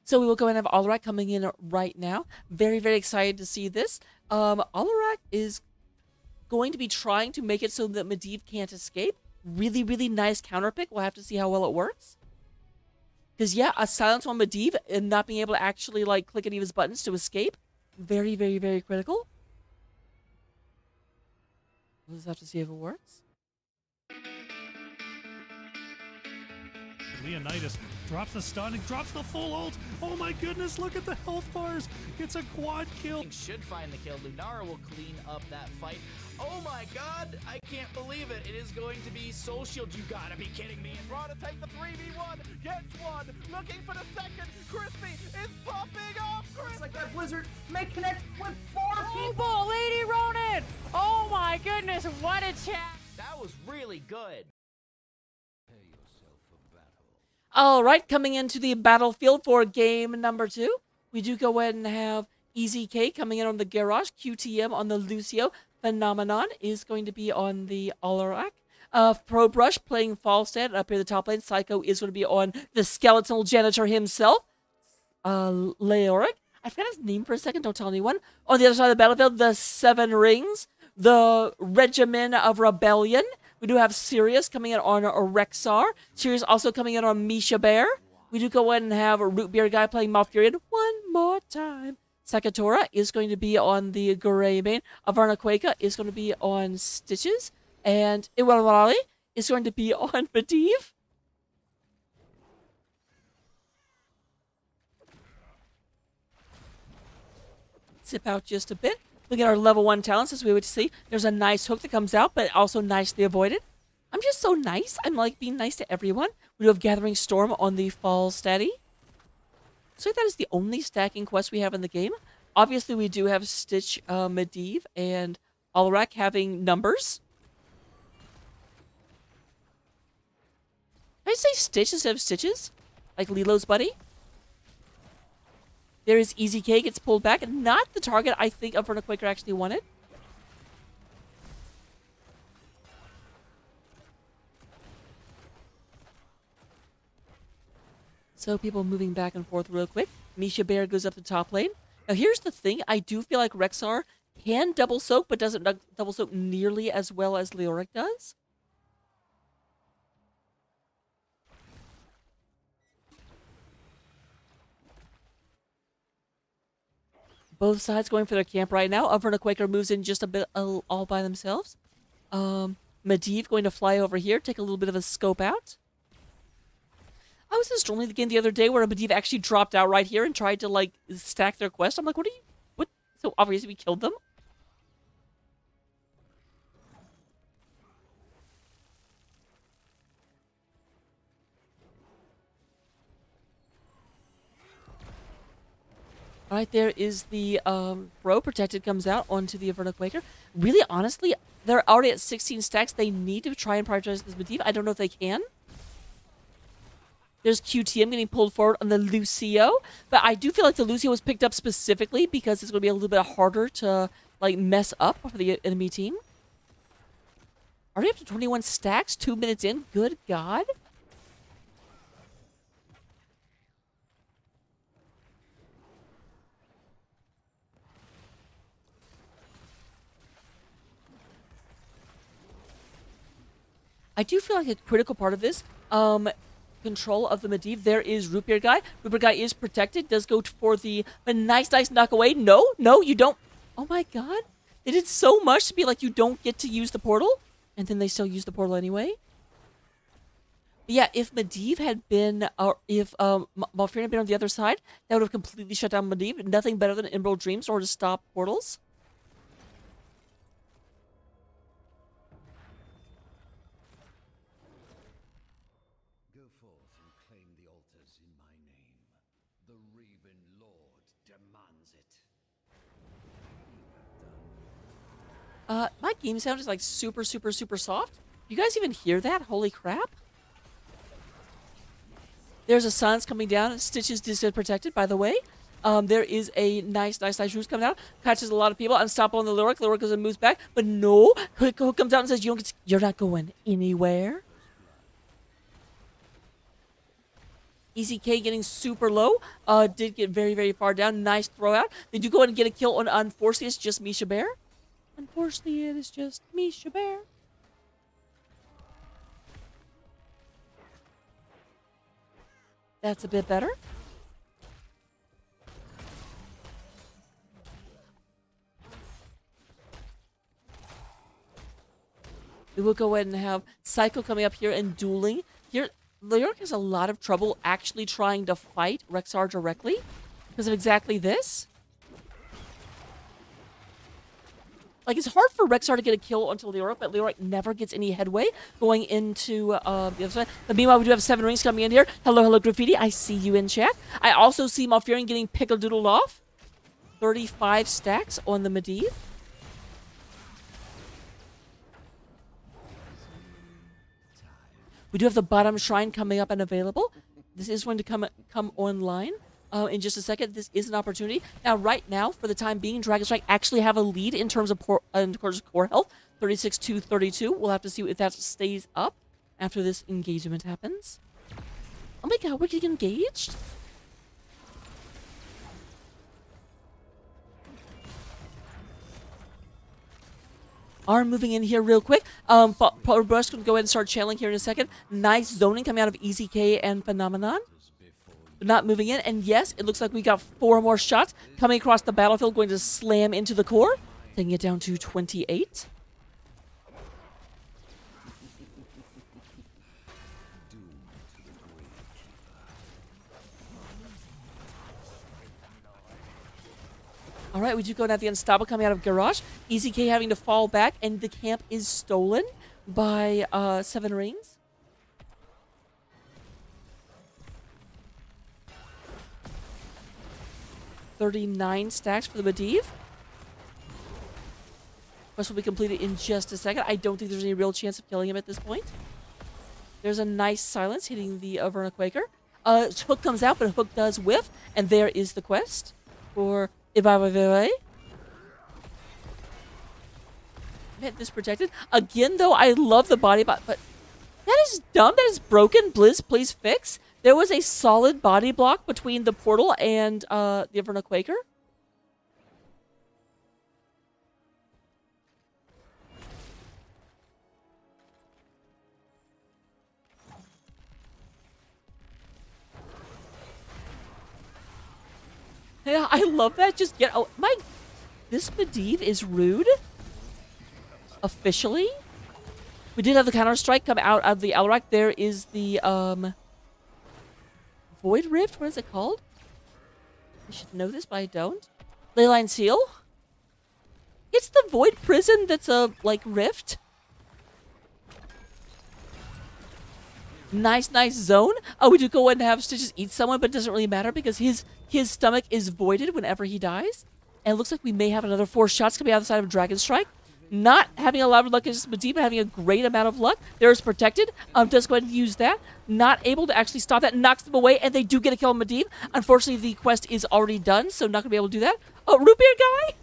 So we will go and have Alarak coming in right now. Very, very excited to see this. Alarak is going to be trying to make it so that Medivh can't escape. really, really nice counter pick. We'll have to see how well it works. Because, yeah, a silence on Medivh and not being able to actually, like, click any of his buttons to escape. Very, very, very critical. We'll just have to see if it works. Leonidas drops the stun and drops the full ult. Oh my goodness, look at the health bars. It's a quad kill. Should find the kill. Lunara will clean up that fight. Oh my god, I can't believe it. It is going to be Soul Shield. You gotta be kidding me. And Raw to take the 3v1, gets one, looking for the second. Crispy is popping off. Looks like that Blizzard may connect with 4 people. People, Lady Ronin! Oh my goodness, what a chat! That was really good. All right, coming into the battlefield for game number 2, we do go ahead and have EZK coming in on the Garage, QTM on the Lucio, Phenomenon is going to be on the Alarak, Pro Brush playing Falstad up here at the top lane, Psycho is going to be on the Skeletal Janitor himself, Leoric, I forgot his name for a second, don't tell anyone. On the other side of the battlefield, the Seven Rings, the Regimen of Rebellion. We do have Sirius coming in on Rexar. Sirius also coming in on Misha Bear. We do go ahead and have a Root Beer guy playing Malfurion one more time. Sakatora is going to be on the Greymane. Avarna Quaka is going to be on Stitches. And Iwalwali is going to be on Medivh. Zip out just a bit. Look at our level 1 talents, as we would see. There's a nice hook that comes out, but also nicely avoided. I'm just so nice. I'm like being nice to everyone. We do have Gathering Storm on the Fall Statty. So that is the only stacking quest we have in the game. Obviously, we do have Stitch, Medivh, and Alarak having numbers. Did I say Stitch instead of Stitches? Like Lilo's buddy? There is EZK, gets pulled back. Not the target I think Averna Quaker actually wanted. So people moving back and forth real quick. Misha Bear goes up the top lane. Now here's the thing. I do feel like Rexar can double soak, but doesn't double soak nearly as well as Leoric does. Both sides going for their camp right now. Averna Quaker moves in just a bit all by themselves. Medivh going to fly over here, take a little bit of a scope out. I was in Stormly the game the other day where Medivh actually dropped out right here and tried to, like, stack their quest. I'm like, what are you... What? So obviously we killed them? All right, there is the Bro Protected comes out onto the Averna Quaker. Really, honestly, they're already at 16 stacks. They need to try and prioritize this Medivh. I don't know if they can. There's QTM getting pulled forward on the Lucio. But I do feel like the Lucio was picked up specifically because it's going to be a little bit harder to, like, mess up for the enemy team. Already up to 21 stacks, 2 minutes in. Good God. I do feel like a critical part of this, control of the Medivh. There is Root Beer Guy. Root Beer Guy is protected, does go for the nice knock away. No, you don't. Oh my God. They did so much to be like, you don't get to use the portal, and then they still use the portal anyway. But yeah, if Medivh had been, or if Malfurion had been on the other side, that would have completely shut down Medivh. Nothing better than Emerald Dreams or to stop portals. My game sound is like super soft. You guys even hear that? Holy crap. There's a Silence coming down. Stitches is protected, by the way. There is a nice Roost coming out. Catches a lot of people. Unstoppable on the Lyric. Lyric goes and moves back. But no. Hook comes out and says, you're not going anywhere. EZK getting super low. Did get very far down. Nice throw out. They do go ahead and get a kill on, unfortunately, it's just Misha Bear. Unfortunately, it is just Misha Bear. That's a bit better. We will go ahead and have Psycho coming up here and dueling. Here, Leoric has a lot of trouble actually trying to fight Rexar directly because of exactly this. Like, it's hard for Rexar to get a kill onto Leoric, but Leoric never gets any headway going into the other side. But meanwhile, we do have 7 rings coming in here. Hello, hello, Graffiti. I see you in chat. I also see Malfurion getting pickle-doodled off. 35 stacks on the Medivh. We do have the bottom shrine coming up and available. This is going to come online in just a second. This is an opportunity. Now, right now, for the time being, DragonStrike actually have a lead in terms of core health, 36 to 32. We'll have to see if that stays up after this engagement happens. Oh my god, we're getting engaged? Are moving in here real quick. Brush can go ahead and start channeling here in a second. Nice zoning coming out of EZK and Phenomenon. Not moving in. And yes, it looks like we got 4 more shots coming across the battlefield, going to slam into the core, taking it down to 28. All right, we do go down the Unstoppable coming out of Garage. EZK having to fall back, and the camp is stolen by 7 rings. $39 stacks for the Medivh. Quest will be completed in just a second. I don't think there's any real chance of killing him at this point. There's a nice silence hitting the Verna Quaker. Hook comes out, but Hook does whiff, and there is the quest for Ibavavere. Hit this protected. Again, though, I love the body block, but that is dumb. That is broken. Blizz, please fix. There was a solid body block between the portal and the Verna Quaker. Yeah, I love that. Just get oh my, this Medivh is rude. Officially, we did have the counter strike come out of the Elrock. There is the Void Rift. What is it called? I should know this, but I don't. Leyline Seal. It's the Void Prison that's a like rift. Nice zone. Oh, we do go ahead and have Stitches eat someone, but it doesn't really matter because his stomach is voided whenever he dies. And it looks like we may have another 4 shots coming out of the side of DragonStrike. Not having a lot of luck is Medivh, having a great amount of luck. There is protected. Does go ahead and use that. Not able to actually stop that. Knocks them away, and they do get a kill on Medivh. Unfortunately, the quest is already done, so not going to be able to do that. Oh, Root Beer guy?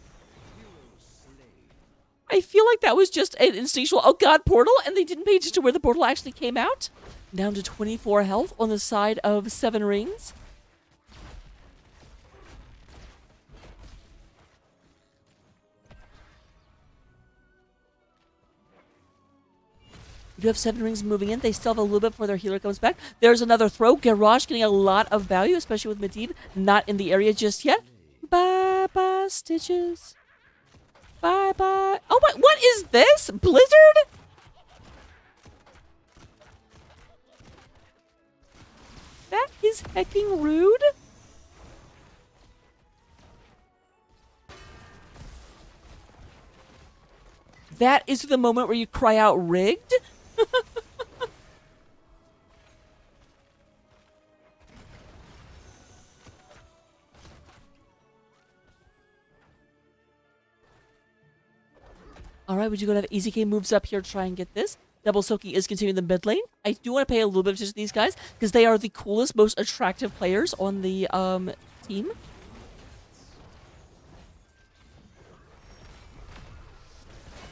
I feel like that was just an instinctual, oh god, portal, and they didn't pay attention to where the portal actually came out. Down to 24 health on the side of 7 rings. We do have 7 rings moving in. They still have a little bit before their healer comes back. There's another throw. Garage getting a lot of value, especially with Medivh not in the area just yet. Bye-bye, Stitches. Bye-bye. Oh, what is this? Blizzard? That is hecking rude. That is the moment where you cry out rigged. All right, would you go to have EZK moves up here to try and get this? Double Silky is continuing the mid lane. I do want to pay a little bit of attention to these guys because they are the coolest, most attractive players on the team.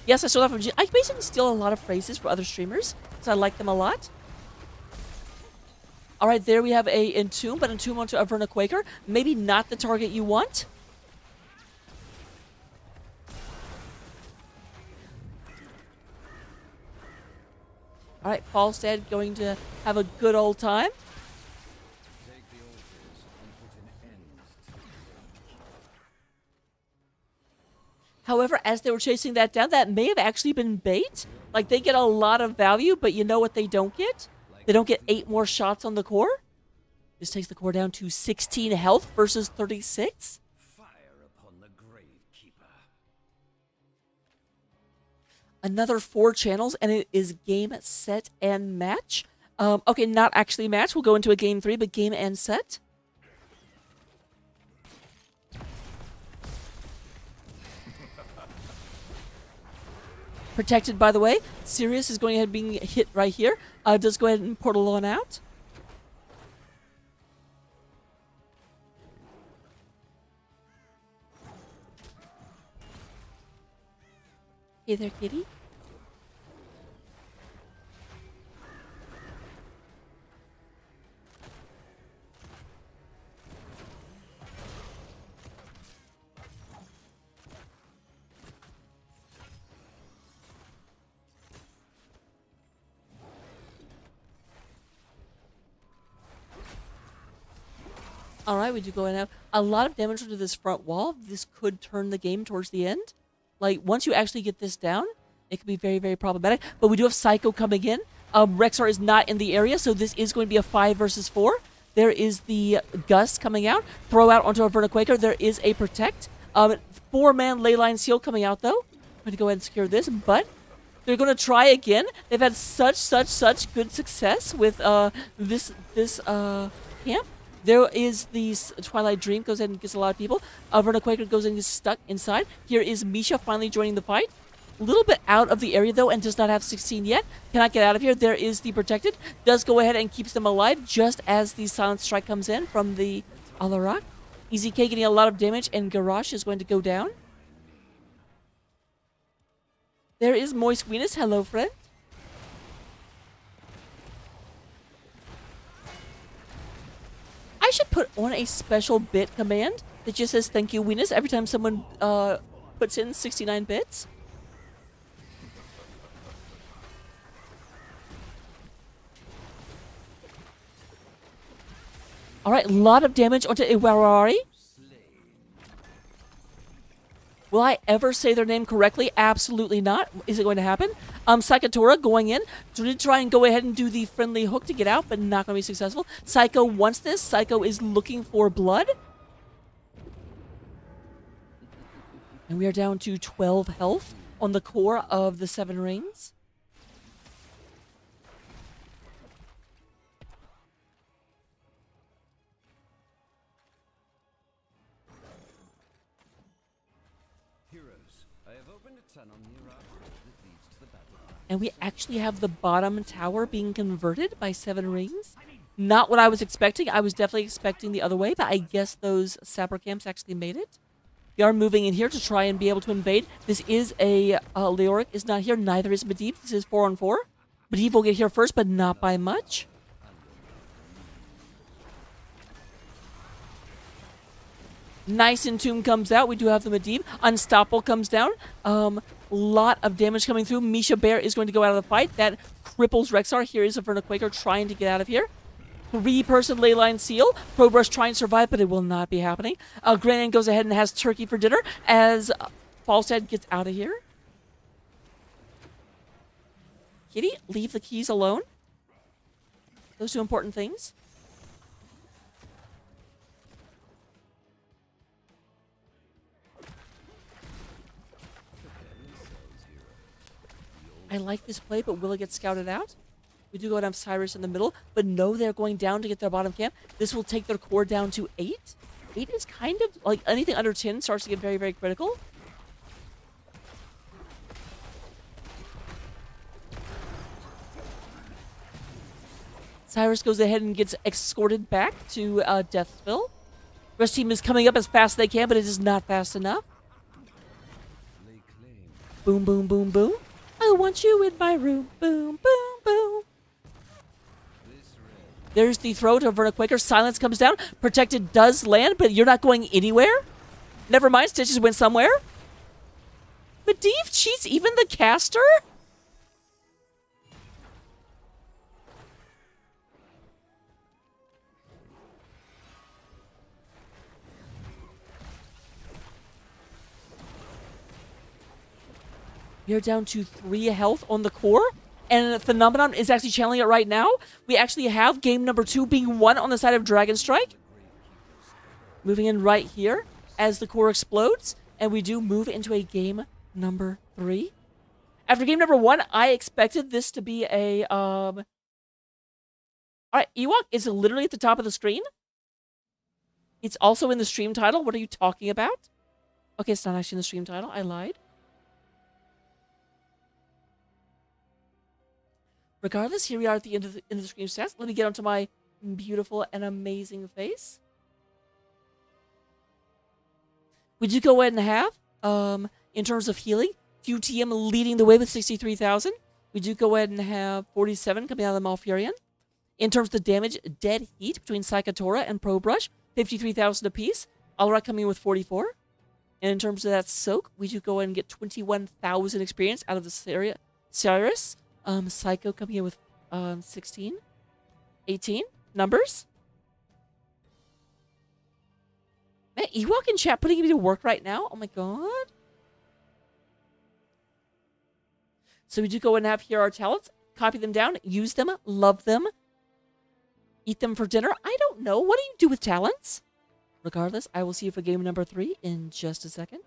Yes, I stole that from G. I basically steal a lot of phrases for other streamers because I like them a lot. All right, there we have a Entomb, but Entomb onto a Verna Quaker. Maybe not the target you want. All right, Falstad going to have a good old time. However, as they were chasing that down, that may have actually been bait. Like, they get a lot of value, but you know what they don't get? They don't get 8 more shots on the core. This takes the core down to 16 health versus 36. Fire upon the gravekeeper. Another 4 channels, and it is game, set, and match. Okay, not actually match. We'll go into a game 3, but game and set. Protected, by the way. Sirius is going ahead and being hit right here. Does go ahead and portal on out. Hey there, kitty. Alright, we do go in now. A lot of damage to this front wall. This could turn the game towards the end. Like, once you actually get this down, it could be very, very problematic. But we do have Psycho coming in. Rexar is not in the area, so this is going to be a 5 versus 4. There is the Gust coming out. Throw out onto a Vernaquaker. There is a Protect. 4-man Leyline Seal coming out, though. I'm going to go ahead and secure this, but they're going to try again. They've had such good success with this camp. There is the Twilight Dream, goes ahead and gets a lot of people. Vernaquaker goes and gets stuck inside. Here is Misha finally joining the fight. A little bit out of the area, though, and does not have 16 yet. Cannot get out of here. There is the Protected. Does go ahead and keeps them alive, just as the Silent Strike comes in from the Alarak. Easy K getting a lot of damage, and Garrosh is going to go down. There is Moist Venus. Hello, friend. I should put on a special bit command that just says thank you, Venus, every time someone puts in 69 bits. Alright, a lot of damage onto Iwarari. Will I ever say their name correctly? Absolutely not. Is it going to happen? Psychotora going in to try and go ahead and do the friendly hook to get out, but not going to be successful. Psycho wants this. Psycho is looking for blood. And we are down to 12 health on the core of the 7 rings. And we actually have the bottom tower being converted by 7 rings. Not what I was expecting. I was definitely expecting the other way, but I guess those sapper camps actually made it. We are moving in here to try and be able to invade. This is a Leoric is not here. Neither is Medivh. This is 4-on-4. Medivh will get here first, but not by much. Nice Entomb comes out. We do have the Medivh. Unstoppable comes down. Lot of damage coming through. Misha Bear is going to go out of the fight. That cripples Rexar. Here is a Vernaquaker trying to get out of here. 3-person Leyline Seal. Probrush trying to survive, but it will not be happening. Granan goes ahead and has turkey for dinner as Falstad gets out of here. Kitty, leave the keys alone. Those 2 important things. I like this play, but will it get scouted out? We do go and have Cyrus in the middle, but no, they're going down to get their bottom camp. This will take their core down to 8. 8 is kind of, like, anything under 10 starts to get very, very critical. Cyrus goes ahead and gets escorted back to Deathville. Rest team is coming up as fast as they can, but it is not fast enough. Boom, boom, boom, boom. I want you in my room. Boom, boom, boom. There's the throw to Vernaquaker. Silence comes down. Protected does land, but you're not going anywhere. Never mind, Stitches went somewhere. Medivh cheats even the caster? We are down to 3 health on the core. And Phenomenon is actually channeling it right now. We actually have game number 2 being won on the side of DragonStrike. Moving in right here as the core explodes. And we do move into a game number 3. After game number 1, I expected this to be a... Alright, Ewok is literally at the top of the screen. It's also in the stream title. What are you talking about? Okay, it's not actually in the stream title. I lied. Regardless, here we are at the end of the stream stats. Let me get onto my beautiful and amazing face. We do go ahead and have, in terms of healing, QTM leading the way with 63,000. We do go ahead and have 47 coming out of the Malfurion. In terms of the damage, Dead Heat between Psychotora and Probrush, 53,000 apiece. Alright coming in with 44. And in terms of that Soak, we do go ahead and get 21,000 experience out of the Cyrus. Psycho coming in with 16. 18. Numbers. Man, Ewok in chat putting me to work right now. Oh my god. So we do go and have here our talents. Copy them down. Use them. Love them. Eat them for dinner. I don't know. What do you do with talents? Regardless, I will see you for game number 3 in just a second.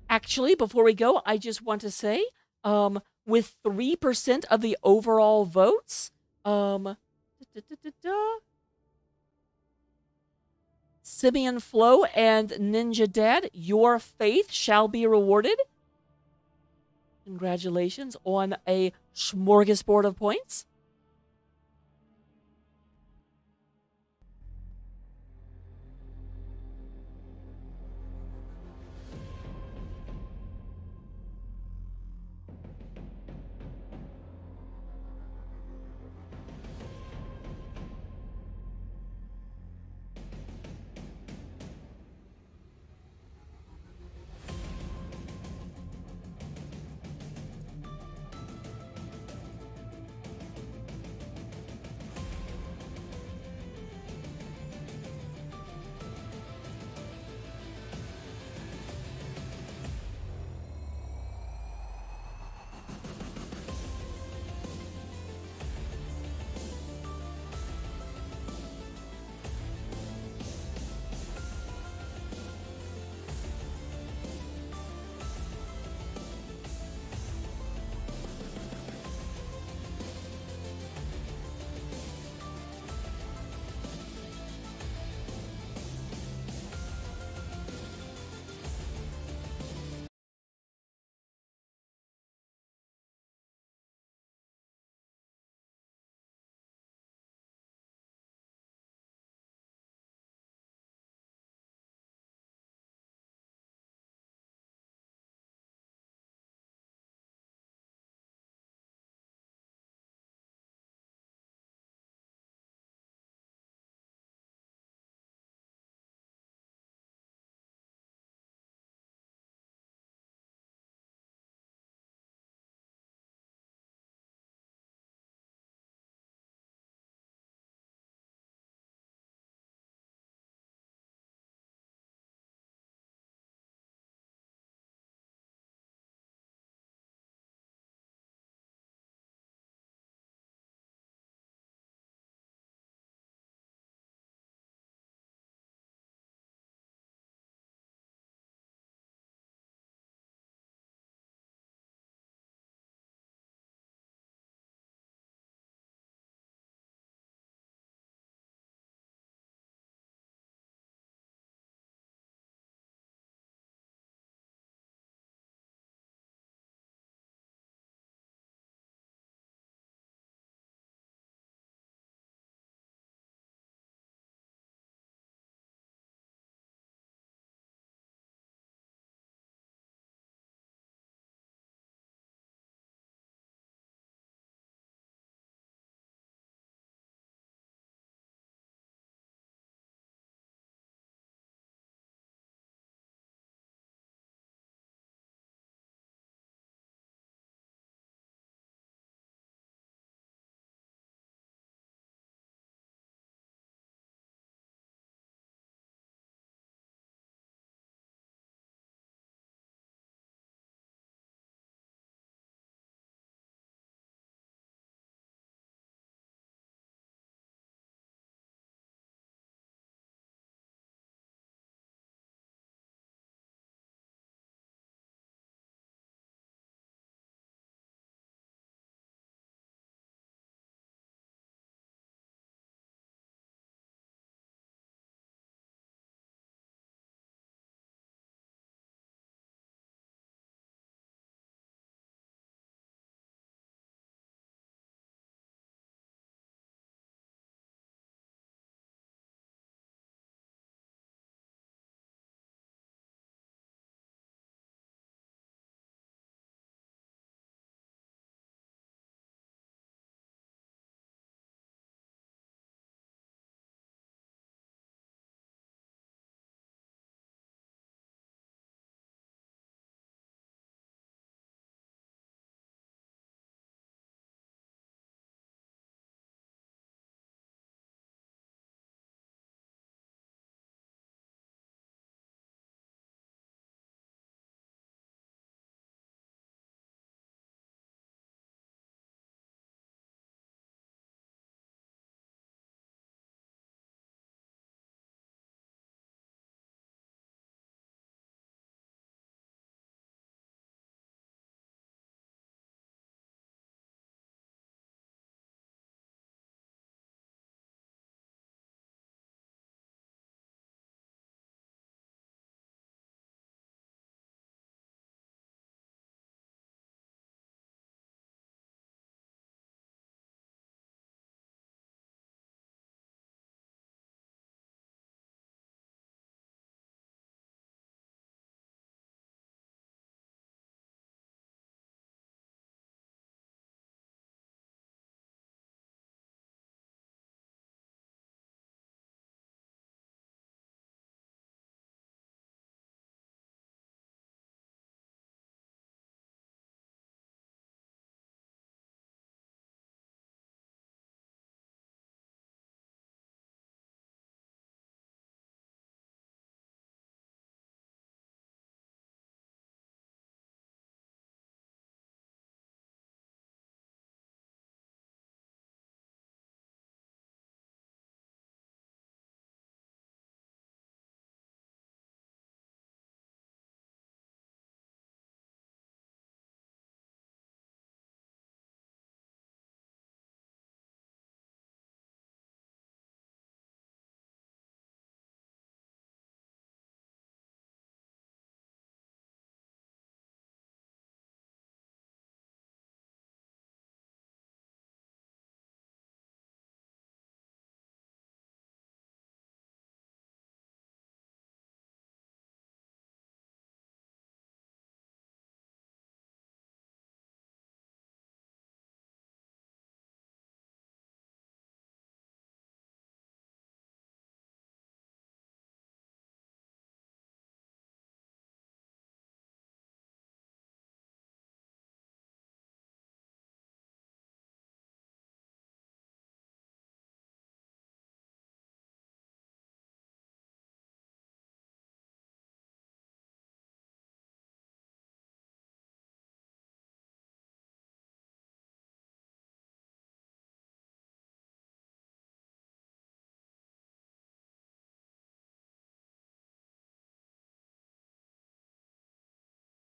Actually, before we go, I just want to say, with 3% of the overall votes, Simeon Flo and Ninja Dad, your faith shall be rewarded. Congratulations on a smorgasbord of points.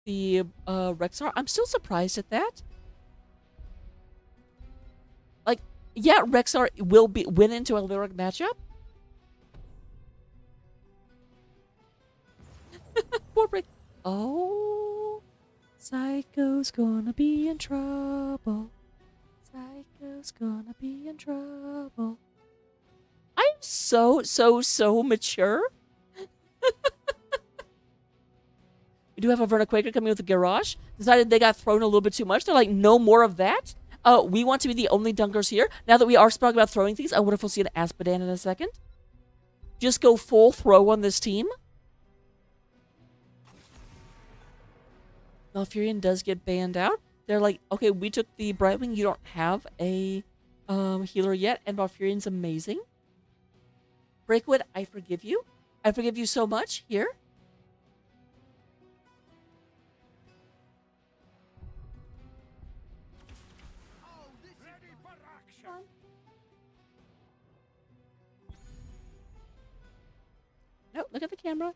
the Rexar. I'm still surprised at that. Like, yeah, Rexar will win into a lyric matchup. Poor Brick. Oh, Psycho's gonna be in trouble. Psycho's gonna be in trouble. I'm so mature. We do have a Verna Quaker coming with the garage. Decided they got thrown a little bit too much. They're like, no more of that. We want to be the only dunkers here. Now that we are talking about throwing things, I wonder if we'll see an Aspedan in a second. Just go full throw on this team. Malfurion does get banned out. They're like, okay, we took the Brightwing. You don't have a healer yet, and Malfurion's amazing. Breakwood, I forgive you. I forgive you so much. Here. No, look at the camera.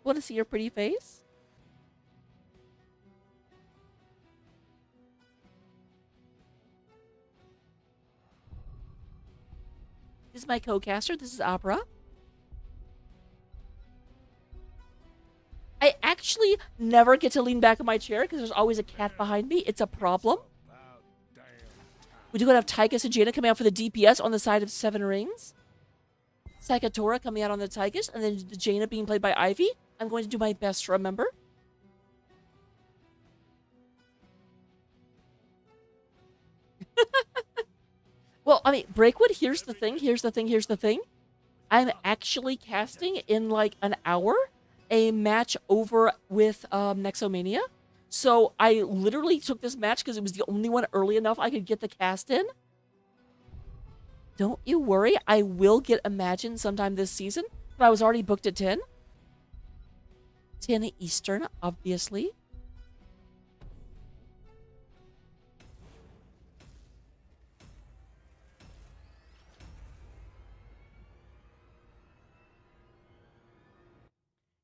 Want to see your pretty face? This is my co-caster. This is Opera. I actually never get to lean back in my chair because there's always a cat behind me. It's a problem. We do have Tychus and Jaina coming out for the DPS on the side of Seven Rings. Sakatora coming out on the Tychus, and then the Jaina being played by Ivy. I'm going to do my best to remember. Well, I mean, Breakwood, here's the thing. I'm actually casting in like an hour a match over with Nexomania. So I literally took this match because it was the only one early enough I could get the cast in. Don't you worry, I will get Imagine sometime this season, but I was already booked at 10. 10 Eastern, obviously.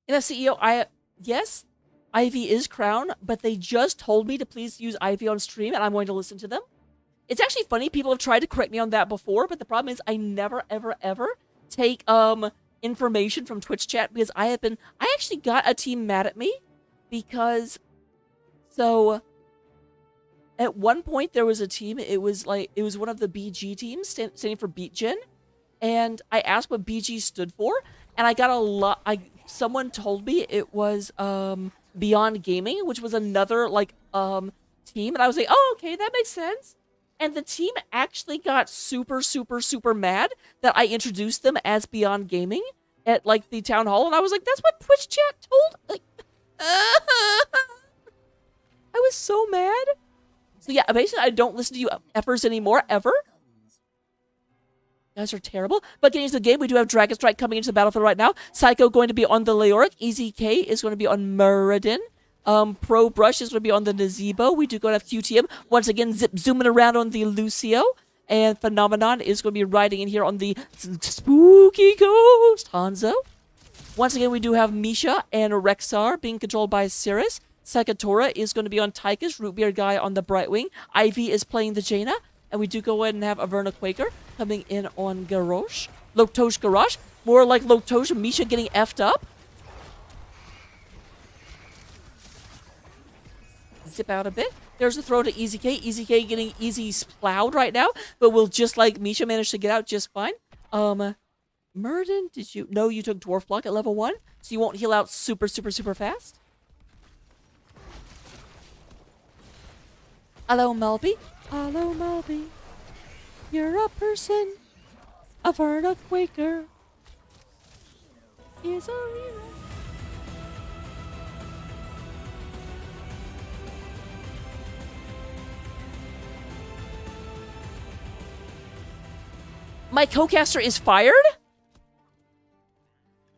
In a CEO, yes, Ivy is crown, but they just told me to please use Ivy on stream, and I'm going to listen to them. It's actually funny, people have tried to correct me on that before, but the problem is I never, ever, ever take information from Twitch chat because I actually got a team mad at me because, so, at one point there was a team, it was one of the BG teams, standing for Beat Gen, and I asked what BG stood for, and I got a lot, someone told me it was, Beyond Gaming, which was another, team, and I was like, oh, okay, that makes sense. And the team actually got super, super, super mad that I introduced them as Beyond Gaming at, the town hall. And I was like, that's what Twitch chat told? I was so mad. So yeah, basically, I don't listen to you effers anymore, ever. You guys are terrible. But getting into the game, we do have DragonStrike coming into the battlefield right now. Psycho going to be on the Leoric. EZK is going to be on Muradin. Pro Brush is going to be on the Nazebo. We do go to have QTM. Once again, zooming around on the Lucio. And Phenomenon is going to be riding in here on the Spooky Ghost Hanzo. Once again, we do have Misha and Rexar being controlled by Cirrus. Sakatora is going to be on Tychus. Rootbeer Guy on the Brightwing. Ivy is playing the Jaina. And we do go ahead and have Averna Quaker coming in on Garrosh. Loktosh Garrosh. More like Loktosh and Misha getting effed up. Zip out a bit. There's a throw to EZK. EZK getting easy plowed right now, but will just like Misha manage to get out just fine. Murden, did you? No, you took Dwarf Block at level 1, so you won't heal out super, super, super fast. Hello, Melby. Hello, Melby. You're a person. Averna Quaker is a hero. My co-caster is fired?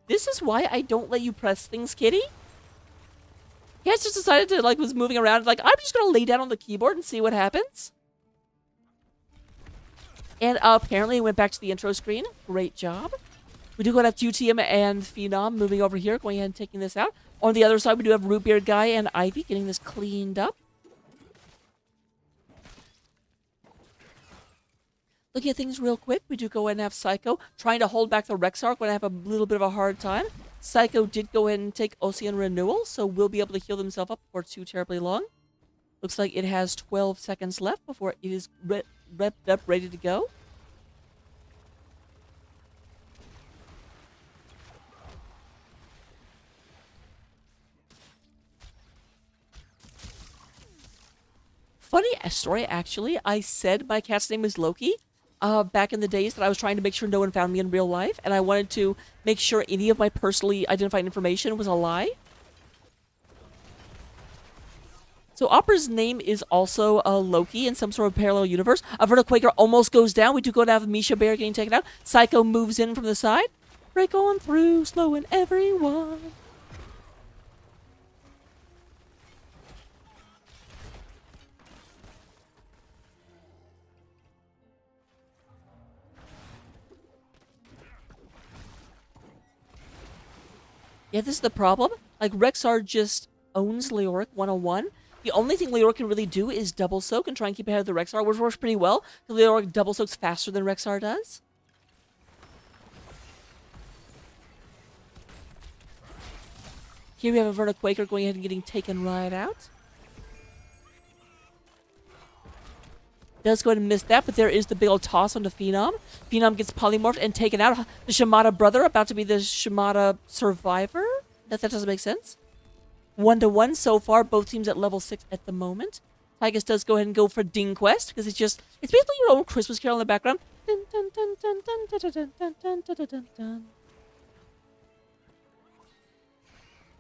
This is why I don't let you press things, kitty. He has just decided to, was moving around, I'm just gonna lay down on the keyboard and see what happens. And apparently it went back to the intro screen. Great job. We do go to have QTM and Phenom moving over here, going ahead and taking this out. On the other side, we do have Rootbeard Guy and Ivy getting this cleaned up. Looking at things real quick, we do go ahead and have Psycho trying to hold back the Rexark when I have a little bit of a hard time. Psycho did go ahead and take Ocean Renewal, so we'll be able to heal himself up before too terribly long. Looks like it has 12 seconds left before it is repped up, ready to go. Funny story, actually. I said my cat's name is Loki back in the days that I was trying to make sure no one found me in real life, and I wanted to make sure any of my personally identified information was a lie. So Opera's name is also Loki in some sort of parallel universe. Averna Quaker almost goes down. We do go down with Misha Bear getting taken out. Psycho moves in from the side. Break on through, slowing everyone. Yeah, this is the problem. Like, Rexar just owns Leoric 101. The only thing Leoric can really do is double soak and try and keep ahead of the Rexar, which works pretty well. Leoric double soaks faster than Rexar does. Here we have Averna Quaker going ahead and getting taken right out. Does go ahead and miss that, but there is the big old toss onto Phenom. Phenom gets polymorphed and taken out. The Shimada brother about to be the Shimada survivor. That doesn't make sense. 1-1 so far. Both teams at level 6 at the moment. Tygus does go ahead and go for Ding Quest because it's basically your own Christmas Carol in the background. Dun, dun, dun, dun, dun, dun, dun, dun, dun, dun, dun, dun.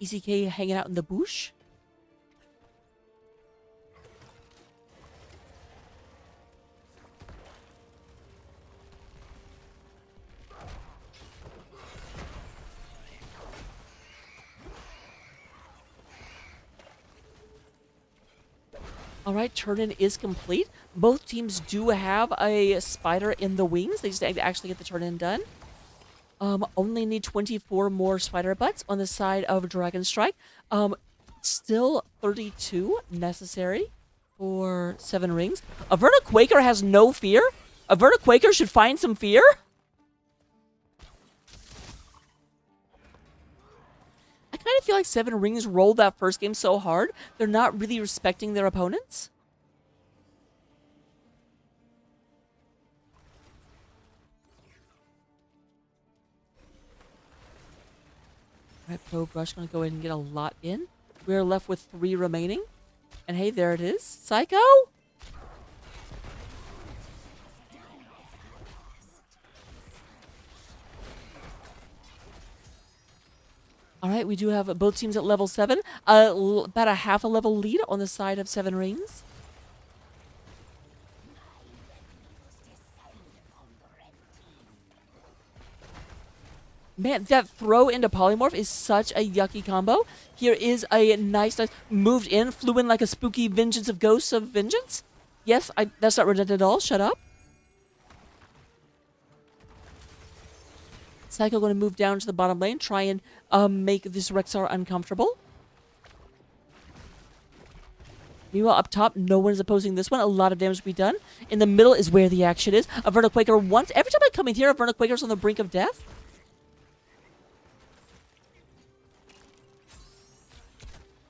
ECK hanging out in the bush. All right, turn-in is complete. Both teams do have a spider in the wings. They just need to actually get the turn-in done. Only need 24 more spider butts on the side of DragonStrike. Still 32 necessary for 7 rings. Averna Quaker has no fear. Averna Quaker should find some fear. I kind of feel like 7 rings rolled that first game so hard, they're not really respecting their opponents. All right, Probe Rush going to go ahead and get a lot in. We're left with 3 remaining. And hey, there it is. Psycho! All right, we do have both teams at level 7. About a half a level lead on the side of 7 rings. Man, that throw into Polymorph is such a yucky combo. Here is a nice moved in, flew in like a spooky Vengeance of Ghosts of Vengeance. Yes, that's not redundant at all. Shut up. Psycho going to move down to the bottom lane, try and make this Rexar uncomfortable. Meanwhile, up top, no one is opposing this one. A lot of damage will be done. In the middle is where the action is. Averna Quaker once. Every time I come in here, Averna Quaker's on the brink of death.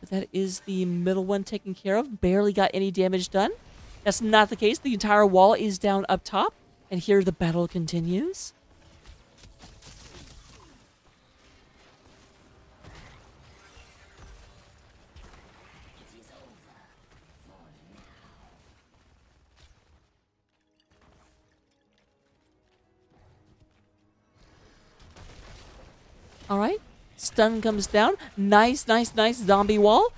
But that is the middle one taken care of. Barely got any damage done. That's not the case. The entire wall is down up top. And here the battle continues. All right. Stun comes down. Nice, nice, nice zombie wall.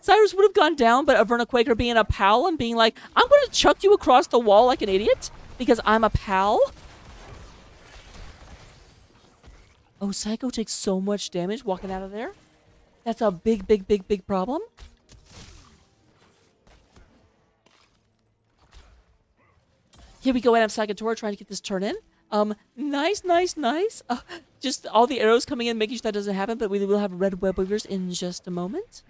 Cyrus would have gone down, but Averna Quaker being a pal and being like, I'm going to chuck you across the wall like an idiot because I'm a pal. Oh, Psycho takes so much damage walking out of there. That's a big, big, big, big problem. Here we go and have Psychotora trying to get this turn in. Nice, nice, nice. Just all the arrows coming in, making sure that doesn't happen, but we will have red web weavers in just a moment.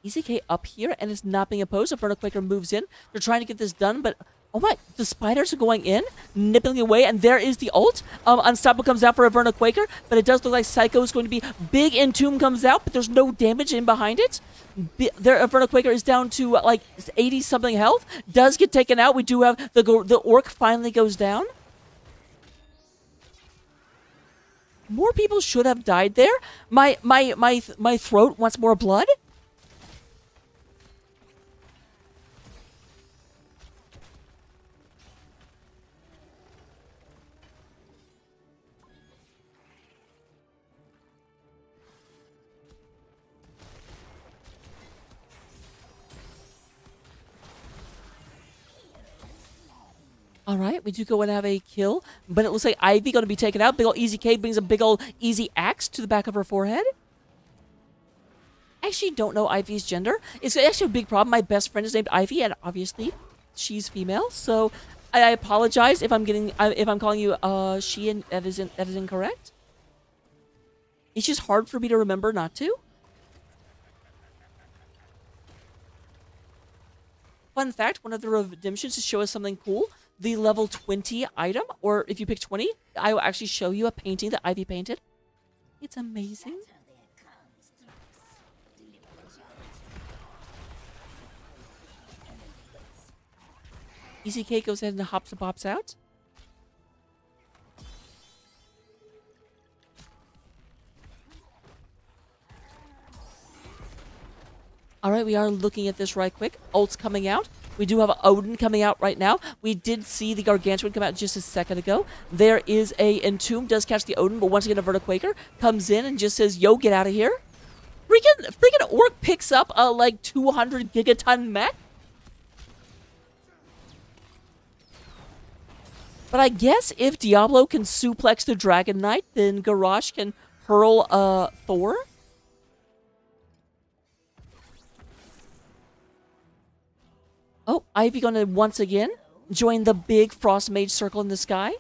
EZK up here and is not being opposed. Inferno Quaker moves in. They're trying to get this done, but oh my, the spiders are going in, nipping away, and there is the ult. Unstoppable comes out for Inferno Quaker, but it does look like Psycho is going to be big. Entomb comes out, but there's no damage in behind it. Their Inferno Quaker is down to like 80-something health. Does get taken out. We do have the Orc finally goes down. More people should have died there. My throat wants more blood. All right, we do go and have a kill, but it looks like Ivy going to be taken out. Big ol' Easy K brings a big ol' easy axe to the back of her forehead. I actually don't know Ivy's gender. It's actually a big problem. My best friend is named Ivy, and obviously she's female. So I apologize if I'm calling you she, and that is incorrect. It's just hard for me to remember not to. Fun fact: one of the redemptions to show us something cool. The level 20 item, or if you pick 20, I will actually show you a painting that Ivy painted. It's amazing. EZK goes ahead and hops and pops out. All right, we are looking at this right quick. Ult's coming out. We do have Odin coming out right now. We did see the Gargantuan come out just a second ago. There is a Entomb, does catch the Odin, but once again, a Vertiquaker comes in and just says, yo, get out of here. Freaking Orc picks up a, like, 200 gigaton mech. But I guess if Diablo can suplex the Dragon Knight, then Garrosh can hurl Thor. Oh, Ivy gonna once again join the big Frost Mage circle in the sky.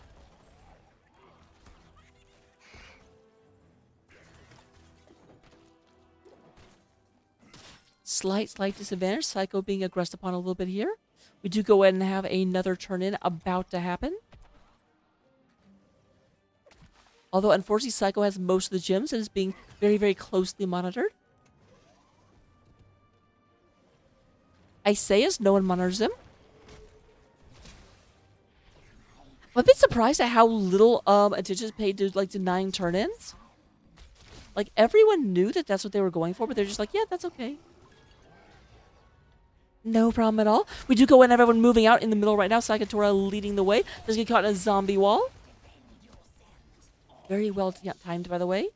Slight disadvantage. Psycho being aggressed upon a little bit here. We do go ahead and have another turn in about to happen. Although, unfortunately, Psycho has most of the gems and is being very, very closely monitored. I say as no one monitors him. I'm a bit surprised at how little attention is paid to, like, denying turn-ins. Like, everyone knew that that's what they were going for, but they're just like, yeah, that's okay. No problem at all. We do go in, everyone moving out in the middle right now. Sakatora leading the way. Does get caught in a zombie wall. Very well timed, by the way.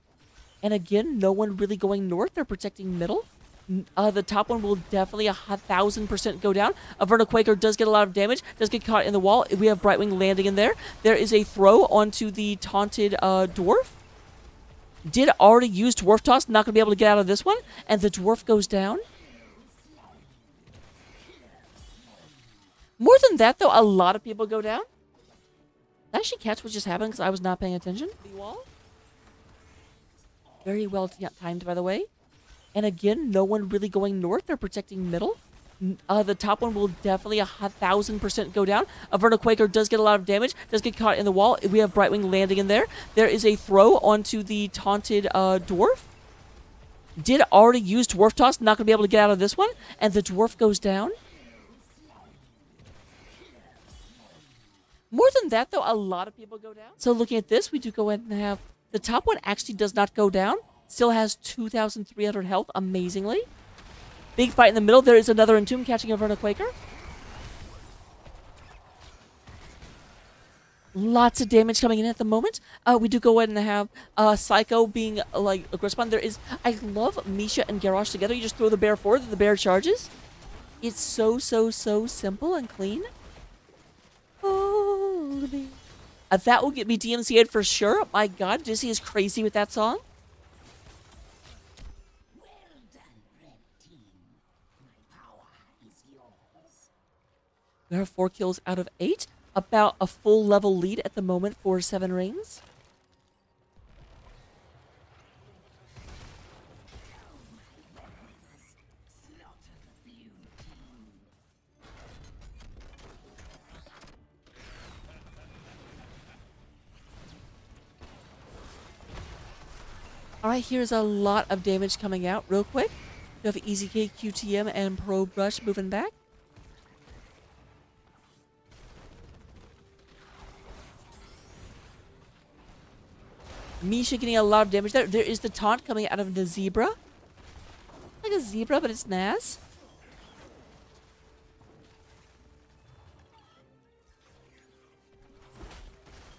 And again, no one really going north. They're protecting middle. The top one will definitely 1,000% go down. A Vertiquaker does get a lot of damage. Does get caught in the wall. We have Brightwing landing in there. There is a throw onto the taunted dwarf. Did already use Dwarf Toss. Not going to be able to get out of this one. And the dwarf goes down. More than that, though, a lot of people go down. Did I actually catch what just happened because I was not paying attention? The wall. Very well timed, by the way. And again, no one really going north. They're protecting middle. The top one will definitely 1,000% go down. A Vertiquaker does get a lot of damage. Does get caught in the wall. We have Brightwing landing in there. There is a throw onto the taunted dwarf. Did already use Dwarf Toss. Not going to be able to get out of this one. And the dwarf goes down. More than that, though, a lot of people go down. So looking at this, we do go ahead and have... The top one actually does not go down. Still has 2,300 health, amazingly. Big fight in the middle. There is another Entomb catching a Vertiquaker. Lots of damage coming in at the moment. We do go ahead and have Psycho being, like, aggressive on. There is... I love Misha and Garrosh together. You just throw the bear forward, the bear charges. It's so simple and clean. Hold me. That will get me DMCA'd for sure. My god, Jesse is crazy with that song. Well done, red team. My power We are 4 kills out of 8. About a full level lead at the moment for 7 rings. Alright, here's a lot of damage coming out real quick. You have Easy K, QTM, and Pro Brush moving back. Misha getting a lot of damage there. There is the taunt coming out of the zebra. Like a zebra, but it's Naz.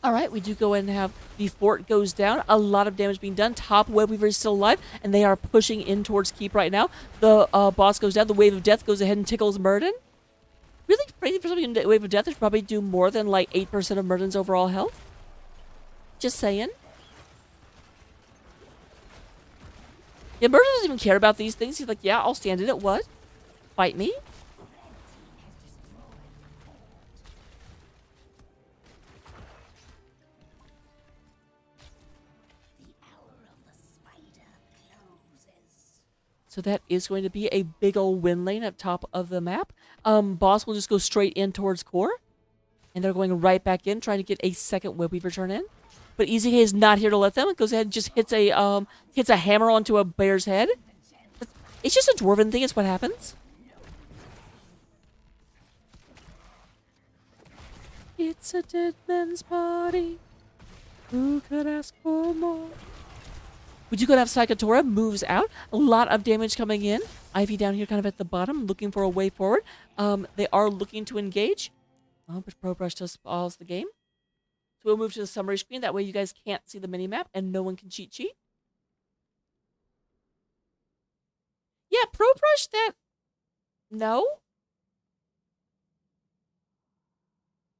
Alright, we do go ahead and have the fort goes down. A lot of damage being done. Top Web Weaver is still alive, and they are pushing in towards Keep right now. The boss goes down. The Wave of Death goes ahead and tickles Murden. Really crazy for something in the Wave of Death. They should probably do more than like 8% of Murden's overall health. Just saying. Yeah, Murden doesn't even care about these things. He's like, yeah, I'll stand in it. What? Fight me? So that is going to be a big old win lane up top of the map. Boss will just go straight in towards core. And they're going right back in, trying to get a second Web Weaver turn in. But EZK is not here to let them. It goes ahead and just hits a hammer onto a bear's head. It's just a dwarven thing, it's what happens. It's a dead man's party. Who could ask for more? We do go to have Psychotora moves out. A lot of damage coming in. Ivy down here kind of at the bottom, looking for a way forward. They are looking to engage. Oh, but Pro Brush just pause the game. So we'll move to the summary screen. That way you guys can't see the minimap and no one can cheat. Yeah, Pro Brush that... No?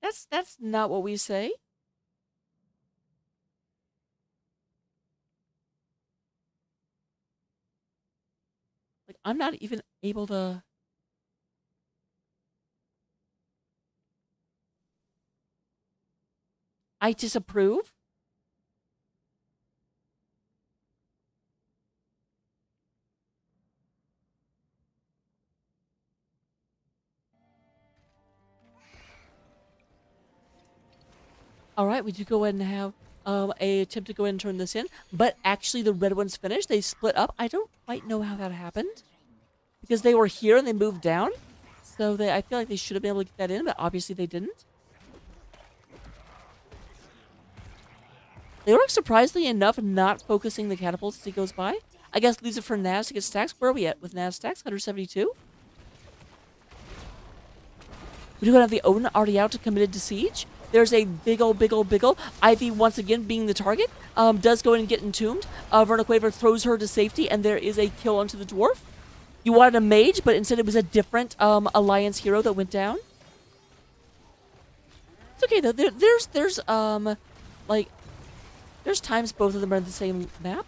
That's not what we say. Like, I'm not even able to... I disapprove. All right, we do go ahead and have a attempt to go ahead and turn this in, but actually the red one's finished. They split up. I don't quite know how that happened because they were here and they moved down. So I feel like they should have been able to get that in, but obviously they didn't. They were surprisingly enough not focusing the catapults as he goes by. I guess leaves it for Naz to get stacks. Where are we at with Naz stacks? 172. We do have the Odin already out to committed to siege. There's a big ol'. Ivy once again being the target. Does go in and get entombed. Vernaquaver throws her to safety, and there is a kill onto the dwarf. You wanted a mage, but instead it was a different alliance hero that went down. It's okay though. There's times both of them are on the same map.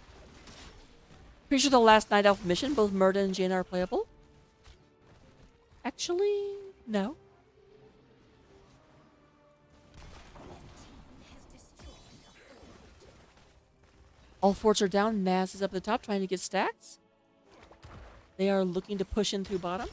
Pretty sure the last Night Elf mission, both Murda and Jaina are playable. Actually, no. All forts are down. Naz is up at the top trying to get stacks. They are looking to push in through bottom.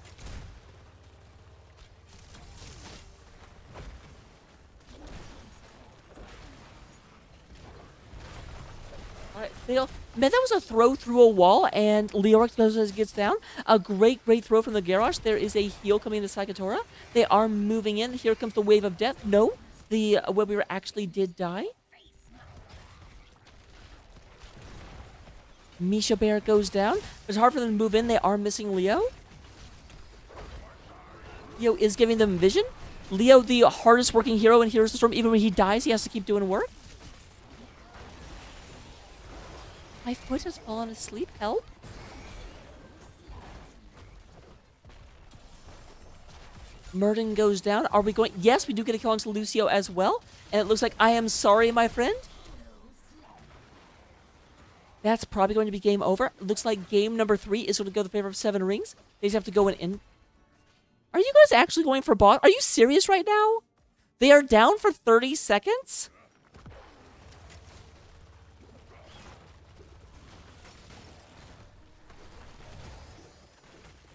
Alright, man, that was a throw through a wall, and Leoric gets down. A great throw from the Garrosh. There is a heal coming into Psychotora. They are moving in. Here comes the Wave of Death. No, the Web Weaver actually did die. Misha Bear goes down. It's hard for them to move in. They are missing Leo. Leo is giving them vision. Leo, the hardest working hero in Heroes of the Storm, even when he dies, he has to keep doing work. My foot has fallen asleep. Help. Murden goes down. Are we going? Yes, we do get a kill onto Lucio as well. And it looks like I am sorry, my friend. That's probably going to be game over. It looks like game number 3 is going to go in favor of 7 rings. They just have to go in. All Are you guys actually going for boss? Are you serious right now? They are down for 30 seconds?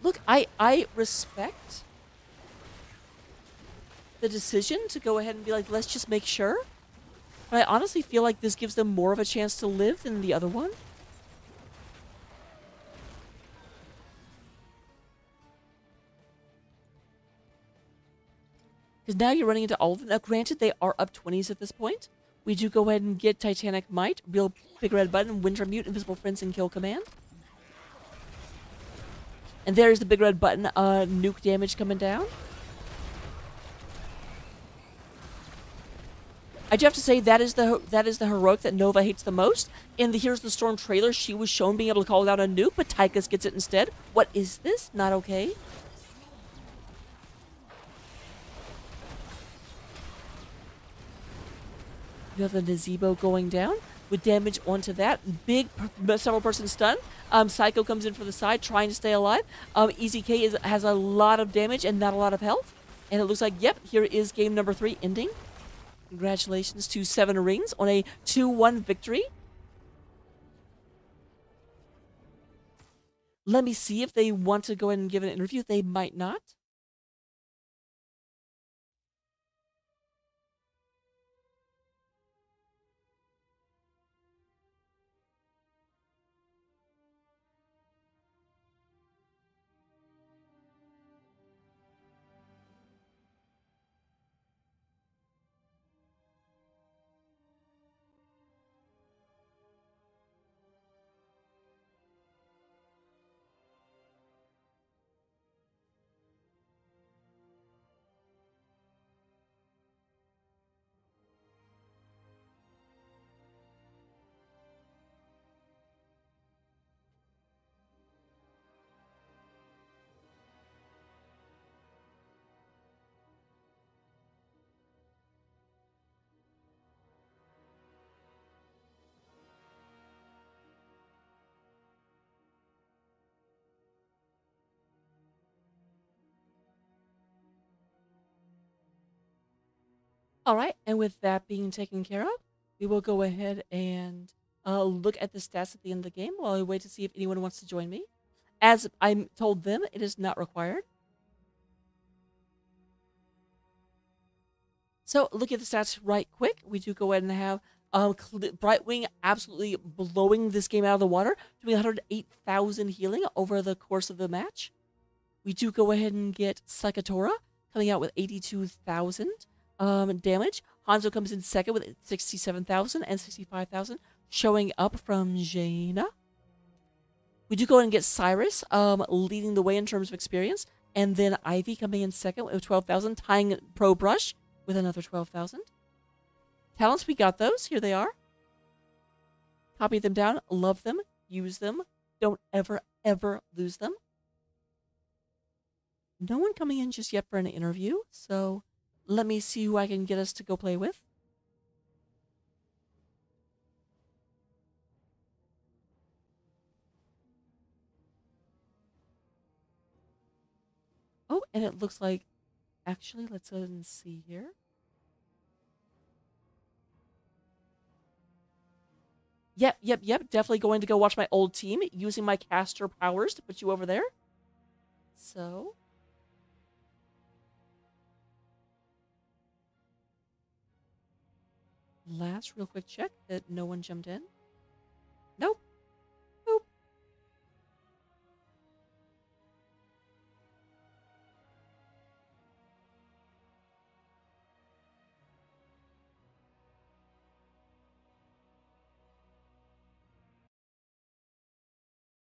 Look, I respect the decision to go ahead and be like, let's just make sure. But I honestly feel like this gives them more of a chance to live than the other one. Because now you're running into all of them. Now, granted, they are up 20s at this point. We do go ahead and get Titanic Might, Real Big Red Button, Winter Mute, Invisible Friends, and Kill Command. And there's the Big Red Button, nuke damage coming down. I do have to say that is the heroic that Nova hates the most. In the Here's the Storm trailer, she was shown being able to call out a nuke, but Tychus gets it instead. What is this? Not okay. You have the Nazebo going down with damage onto that. Big several person stun. Psycho comes in from the side trying to stay alive. Easy K has a lot of damage and not a lot of health. And it looks like, yep, here is game number 3 ending. Congratulations to 7 Rings on a 2-1 victory. Let me see if they want to go ahead and give an interview. They might not. All right, and with that being taken care of, we will go ahead and look at the stats at the end of the game while we wait to see if anyone wants to join me. As I told them, it is not required. So look at the stats right quick. We do go ahead and have Brightwing absolutely blowing this game out of the water, doing 108,000 healing over the course of the match. We do go ahead and get Psychotora coming out with 82,000 damage. Hanzo comes in second with 67,000 and 65,000 showing up from Jaina. We do go ahead and get Cyrus leading the way in terms of experience. And then Ivy coming in second with 12,000, tying Pro Brush with another 12,000. Talents, we got those. Here they are. Copy them down. Love them. Use them. Don't ever, ever lose them. No one coming in just yet for an interview, so let me see who I can get us to go play with. Oh, and it looks like, actually, let's go ahead and see here. Yep. Definitely going to go watch my old team using my caster powers to put you over there. So. Last real quick check that no one jumped in. Nope.